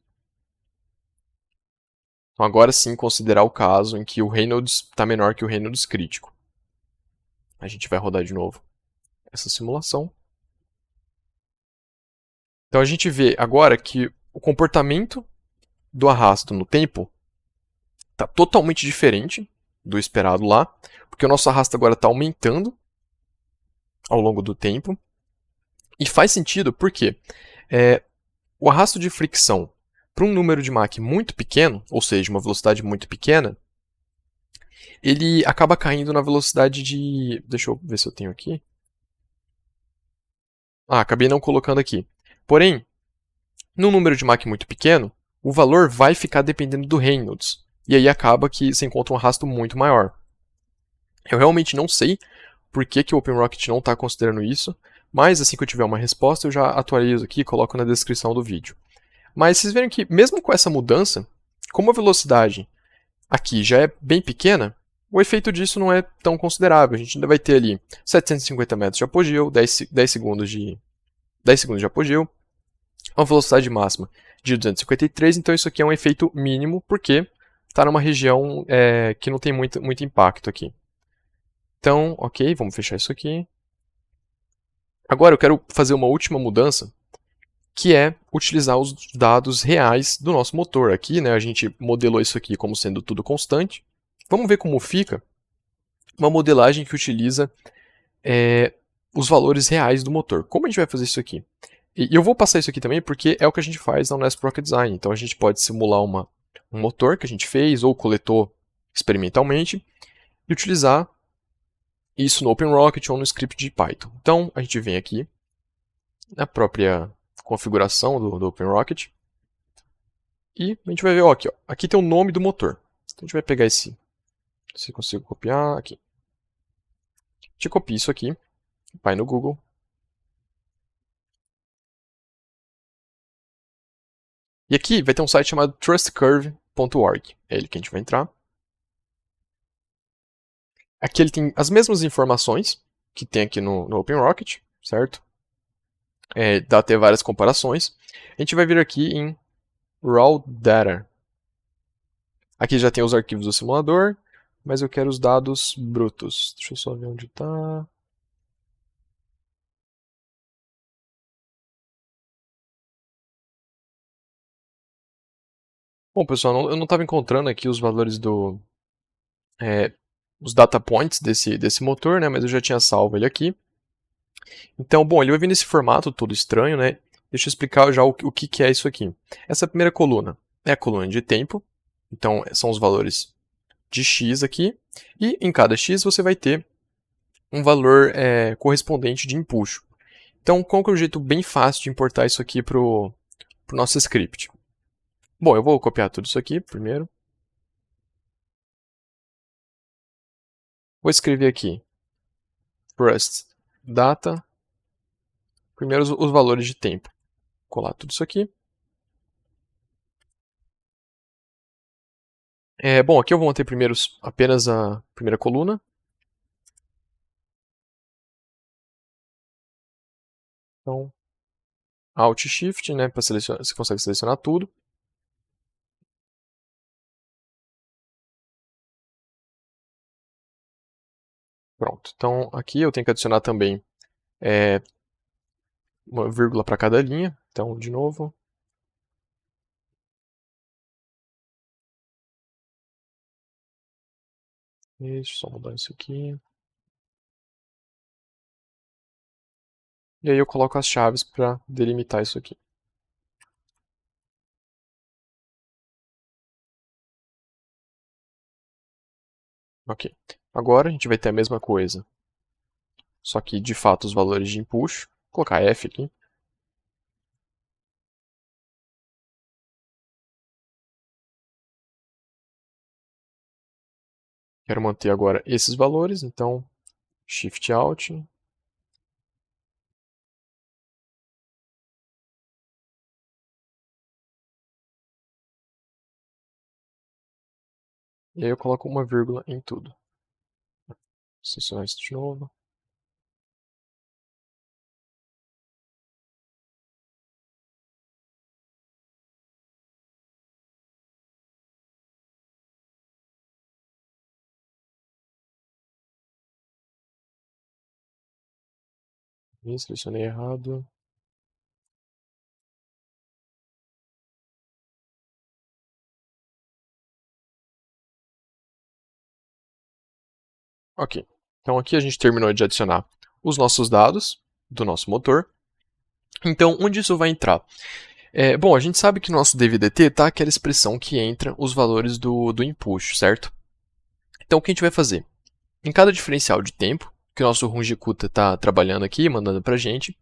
Então, agora sim, considerar o caso em que o Reynolds está menor que o Reynolds crítico. A gente vai rodar de novo essa simulação. Então a gente vê agora que o comportamento do arrasto no tempo está totalmente diferente do esperado lá, porque o nosso arrasto agora está aumentando ao longo do tempo. E faz sentido porque o arrasto de fricção para um número de Mach muito pequeno, ou seja, uma velocidade muito pequena, ele acaba caindo na velocidade de... Deixa eu ver se eu tenho aqui. Acabei não colocando aqui. Porém, num número de Mach muito pequeno, o valor vai ficar dependendo do Reynolds. e aí acaba que você encontra um arrasto muito maior. Eu realmente não sei por que, que o OpenRocket não está considerando isso, mas assim que eu tiver uma resposta eu já atualizo aqui e coloco na descrição do vídeo. Mas vocês verem que mesmo com essa mudança, como a velocidade aqui já é bem pequena, o efeito disso não é tão considerável. A gente ainda vai ter ali 750 metros de apogeu, 10 segundos de apogeu, uma velocidade máxima de 253, então isso aqui é um efeito mínimo, porque está numa região que não tem muito impacto aqui. Então, ok, vamos fechar isso aqui. Agora eu quero fazer uma última mudança, que é utilizar os dados reais do nosso motor. Aqui, né, a gente modelou isso aqui como sendo tudo constante. Vamos ver como fica uma modelagem que utiliza os valores reais do motor. Como a gente vai fazer isso aqui? E eu vou passar isso aqui também porque é o que a gente faz na Unesp Rocket Design. Então a gente pode simular um motor que a gente fez ou coletou experimentalmente e utilizar isso no OpenRocket ou no script de Python. Então a gente vem aqui na própria configuração do OpenRocket e a gente vai ver, ó, aqui tem o nome do motor. Então a gente vai pegar esse, se consigo copiar aqui. A gente copia isso aqui, vai no Google. E aqui vai ter um site chamado trustcurve.org. É ele que a gente vai entrar. Aqui ele tem as mesmas informações que tem aqui no OpenRocket, certo? Dá até várias comparações. A gente vai vir aqui em Raw Data. Aqui já tem os arquivos do simulador, mas eu quero os dados brutos. Deixa eu só ver onde está. Bom, pessoal, eu não estava encontrando aqui os valores os data points desse motor, né? Mas eu já tinha salvo ele aqui. Então, bom, ele vai vir nesse formato todo estranho, né? Deixa eu explicar já o que é isso aqui. Essa primeira coluna é a coluna de tempo. Então, são os valores de x aqui. E em cada x você vai ter um valor correspondente de empuxo. Então, qual que é o jeito bem fácil de importar isso aqui para o nosso script? Bom, eu vou copiar tudo isso aqui primeiro. Vou escrever aqui Rust data. Primeiro os valores de tempo. Colar tudo isso aqui. Bom, aqui eu vou manter primeiro apenas a primeira coluna. Então, Alt Shift, né, para selecionar, você consegue selecionar tudo. Pronto. Então, aqui eu tenho que adicionar também uma vírgula para cada linha. Então, de novo. Deixa eu só mudar isso aqui. E aí eu coloco as chaves para delimitar isso aqui. Ok. Agora a gente vai ter a mesma coisa, só que de fato os valores de empuxo. Vou colocar F aqui. Quero manter agora esses valores, então Shift Alt. E aí eu coloco uma vírgula em tudo. Vou selecionar isso de novo. E selecionei errado. Ok. Então aqui a gente terminou de adicionar os nossos dados do nosso motor. Então, onde isso vai entrar? Bom, a gente sabe que no nosso DVDT está aquela expressão que entra os valores do empuxo, certo? Então, o que a gente vai fazer? Em cada diferencial de tempo, que o nosso Rungicuta está trabalhando aqui, mandando para a gente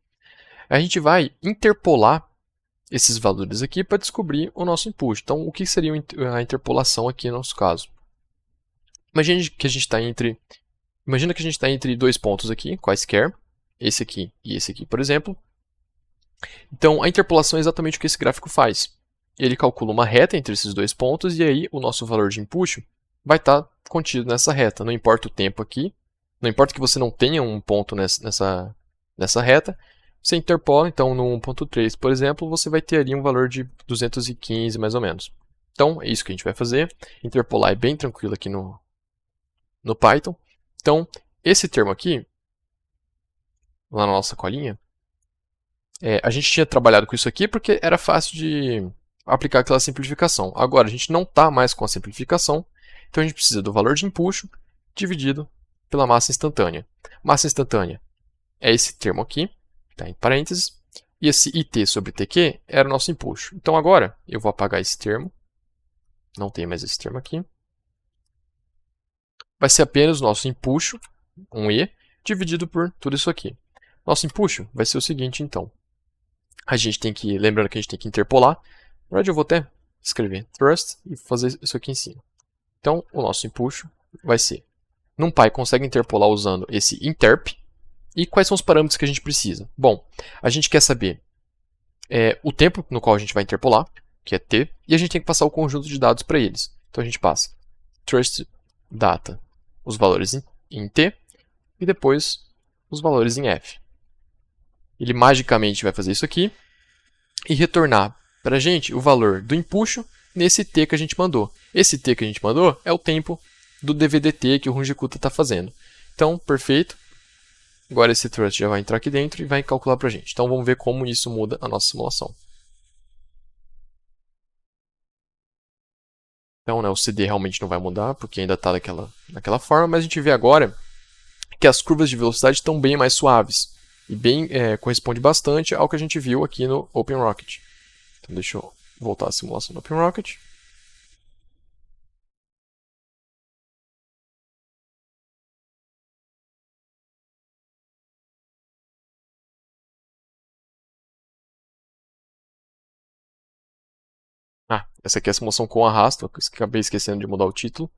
vai interpolar esses valores aqui para descobrir o nosso input. Então, o que seria a interpolação aqui no nosso caso? Imagina que a gente está entre dois pontos aqui, quaisquer, esse aqui e esse aqui, por exemplo. Então, a interpolação é exatamente o que esse gráfico faz. Ele calcula uma reta entre esses dois pontos e aí o nosso valor de input vai estar contido nessa reta. Não importa o tempo aqui, não importa que você não tenha um ponto nessa reta, você interpola, então no 1.3, por exemplo, você vai ter ali um valor de 215 mais ou menos. Então, é isso que a gente vai fazer. Interpolar é bem tranquilo aqui no Python. Então, esse termo aqui, lá na nossa colinha, a gente tinha trabalhado com isso aqui porque era fácil de aplicar aquela simplificação. Agora, a gente não está mais com a simplificação, então a gente precisa do valor de input dividido pela massa instantânea. Massa instantânea é esse termo aqui, está em parênteses, e esse IT sobre TQ era o nosso input. Então agora, eu vou apagar esse termo, não tem mais esse termo aqui. Vai ser apenas o nosso input, um E, dividido por tudo isso aqui. Nosso input vai ser o seguinte, então. Lembrando que a gente tem que interpolar. Na verdade, eu vou até escrever thrust e fazer isso aqui em cima. Então, o nosso input vai ser, NumPy consegue interpolar usando esse interp. E quais são os parâmetros que a gente precisa? Bom, a gente quer saber o tempo no qual a gente vai interpolar, que é t, e a gente tem que passar o conjunto de dados para eles. Então, a gente passa thrust data, os valores em t, e depois os valores em f. Ele magicamente vai fazer isso aqui e retornar para a gente o valor do input nesse t que a gente mandou. Esse t que a gente mandou é o tempo do DVDT que o Runge-Kutta está fazendo. Então, perfeito. Agora esse thrust já vai entrar aqui dentro e vai calcular para a gente. Então, vamos ver como isso muda a nossa simulação. Então, o CD realmente não vai mudar, porque ainda está daquela forma, mas a gente vê agora que as curvas de velocidade estão bem mais suaves e corresponde bastante ao que a gente viu aqui no OpenRocket. Então, deixa eu voltar à simulação do OpenRocket. Essa aqui é a simulação com arrasto, acabei esquecendo de mudar o título.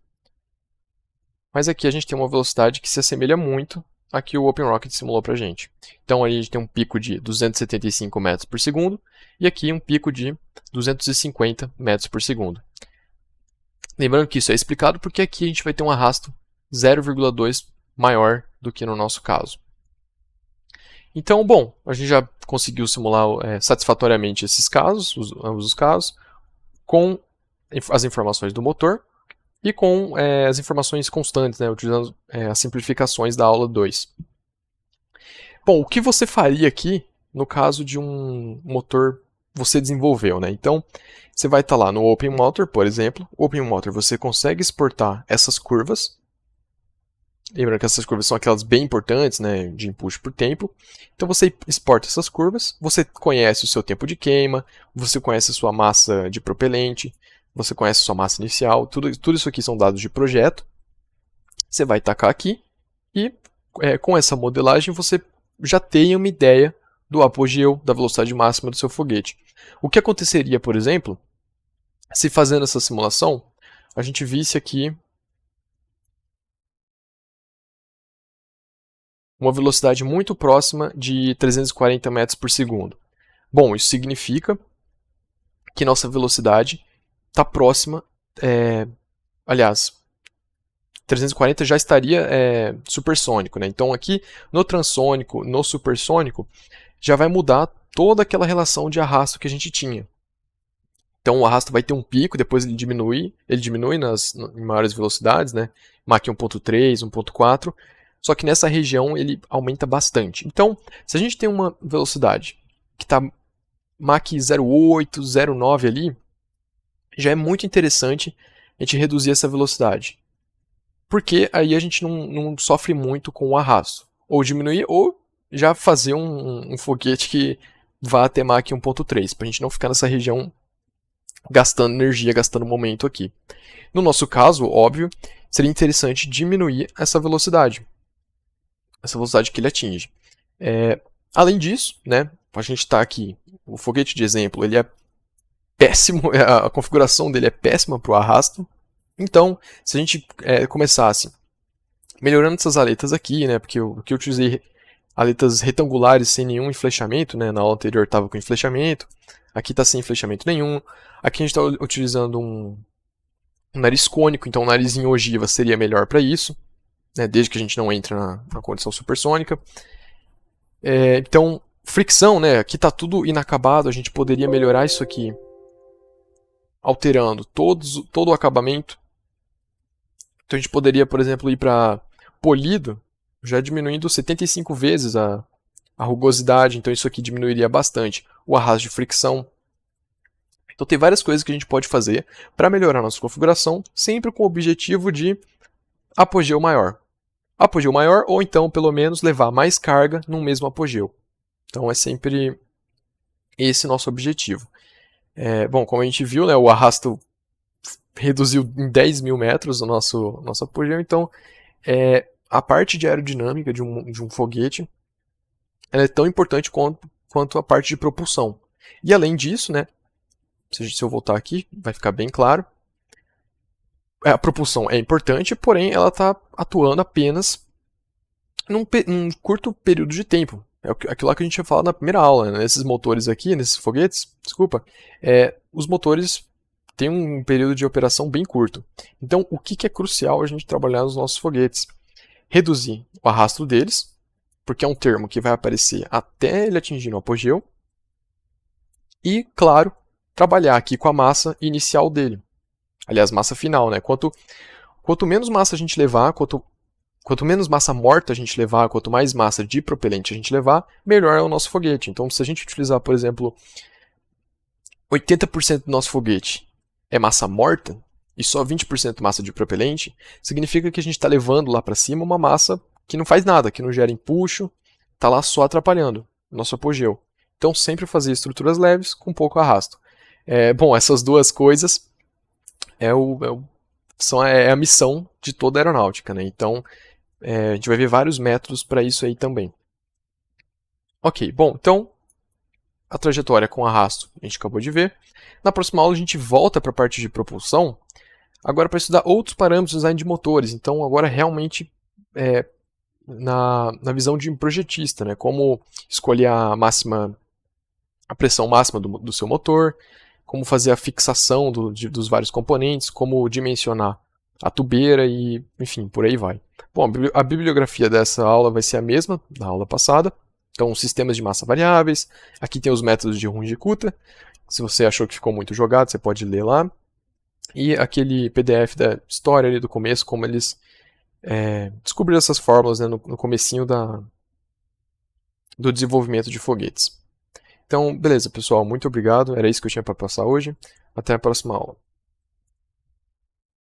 Mas aqui a gente tem uma velocidade que se assemelha muito a que o OpenRocket simulou para a gente. Então a gente tem um pico de 275 metros por segundo e aqui um pico de 250 metros por segundo. Lembrando que isso é explicado porque aqui a gente vai ter um arrasto 0,2 maior do que no nosso caso. Então, bom, a gente já conseguiu simular satisfatoriamente esses casos, ambos os casos, com as informações do motor e com as informações constantes, né, utilizando as simplificações da aula 2. Bom, o que você faria aqui no caso de um motor você desenvolveu, né? Então, você vai estar lá no OpenMotor, por exemplo. O OpenMotor você consegue exportar essas curvas. Lembrando que essas curvas são aquelas bem importantes, né, de input por tempo. Então você exporta essas curvas, você conhece o seu tempo de queima, você conhece a sua massa de propelente, você conhece a sua massa inicial, tudo isso aqui são dados de projeto. Você vai tacar aqui e com essa modelagem você já tem uma ideia do apogeu, da velocidade máxima do seu foguete. O que aconteceria, por exemplo, se fazendo essa simulação, a gente visse aqui uma velocidade muito próxima de 340 metros por segundo. Bom, isso significa que nossa velocidade está próxima, aliás, 340 já estaria supersônico, né? Então aqui no transônico, no supersônico, já vai mudar toda aquela relação de arrasto que a gente tinha. Então o arrasto vai ter um pico, depois ele diminui em maiores velocidades, né? Mach 1.3, 1.4, só que nessa região ele aumenta bastante. Então, se a gente tem uma velocidade que está Mach 0.8, 0.9 ali, já é muito interessante a gente reduzir essa velocidade. Porque aí a gente não sofre muito com o arrasto. Ou diminuir, ou já fazer um foguete que vá até Mach 1.3, para a gente não ficar nessa região gastando energia, gastando momento aqui. No nosso caso, óbvio, seria interessante diminuir essa velocidade que ele atinge. Além disso, né, a gente está aqui o foguete de exemplo, ele é péssimo, a configuração dele é péssima para o arrasto. Então, se a gente começasse melhorando essas aletas aqui, né, porque eu utilizei aletas retangulares sem nenhum enflechamento, né, na aula anterior estava com enflechamento, aqui está sem enflechamento nenhum, aqui a gente está utilizando um nariz cônico, então o nariz em ogiva seria melhor para isso, né, desde que a gente não entre na condição supersônica. Então, fricção, né, aqui está tudo inacabado, a gente poderia melhorar isso aqui alterando todo o acabamento. Então a gente poderia, por exemplo, ir para polido, já diminuindo 75 vezes a rugosidade, então isso aqui diminuiria bastante o arrasto de fricção. Então tem várias coisas que a gente pode fazer para melhorar a nossa configuração, sempre com o objetivo de apogeu maior. Apogeu maior, ou então, pelo menos, levar mais carga num mesmo apogeu. Então é sempre esse nosso objetivo. Bom, como a gente viu, né, o arrasto reduziu em 10 mil metros o nosso apogeu, então a parte de aerodinâmica de um foguete ela é tão importante quanto a parte de propulsão. E além disso, né, se eu voltar aqui, vai ficar bem claro, a propulsão é importante, porém ela está atuando apenas num curto período de tempo. É aquilo lá que a gente ia falar na primeira aula, né? Nesses motores aqui, nesses foguetes, desculpa, os motores têm um período de operação bem curto. Então, o que é crucial a gente trabalhar nos nossos foguetes? Reduzir o arrasto deles, porque é um termo que vai aparecer até ele atingir o apogeu, e, claro, trabalhar aqui com a massa inicial dele. Aliás, massa final, né? Quanto menos massa a gente levar, quanto menos massa morta a gente levar, quanto mais massa de propelente a gente levar, melhor é o nosso foguete. Então, se a gente utilizar, por exemplo, 80% do nosso foguete é massa morta e só 20% massa de propelente, significa que a gente está levando lá para cima uma massa que não faz nada, que não gera empuxo, está lá só atrapalhando o nosso apogeu. Então, sempre fazer estruturas leves com pouco arrasto. Bom, essas duas coisas é a missão de toda a aeronáutica, né? Então, a gente vai ver vários métodos para isso aí também. Ok, bom, então a trajetória com arrasto a gente acabou de ver. Na próxima aula a gente volta para a parte de propulsão, agora para estudar outros parâmetros de design de motores. Então, agora realmente na visão de um projetista, né? Como escolher a pressão máxima do seu motor, como fazer a fixação dos vários componentes, como dimensionar a tubeira e, enfim, por aí vai. Bom, a bibliografia dessa aula vai ser a mesma da aula passada. Então, sistemas de massa variáveis. Aqui tem os métodos de Runge-Kutta. Se você achou que ficou muito jogado, você pode ler lá. E aquele PDF da história ali do começo, como eles descobriram essas fórmulas, né, no comecinho do desenvolvimento de foguetes. Então, beleza, pessoal. Muito obrigado. Era isso que eu tinha para passar hoje. Até a próxima aula.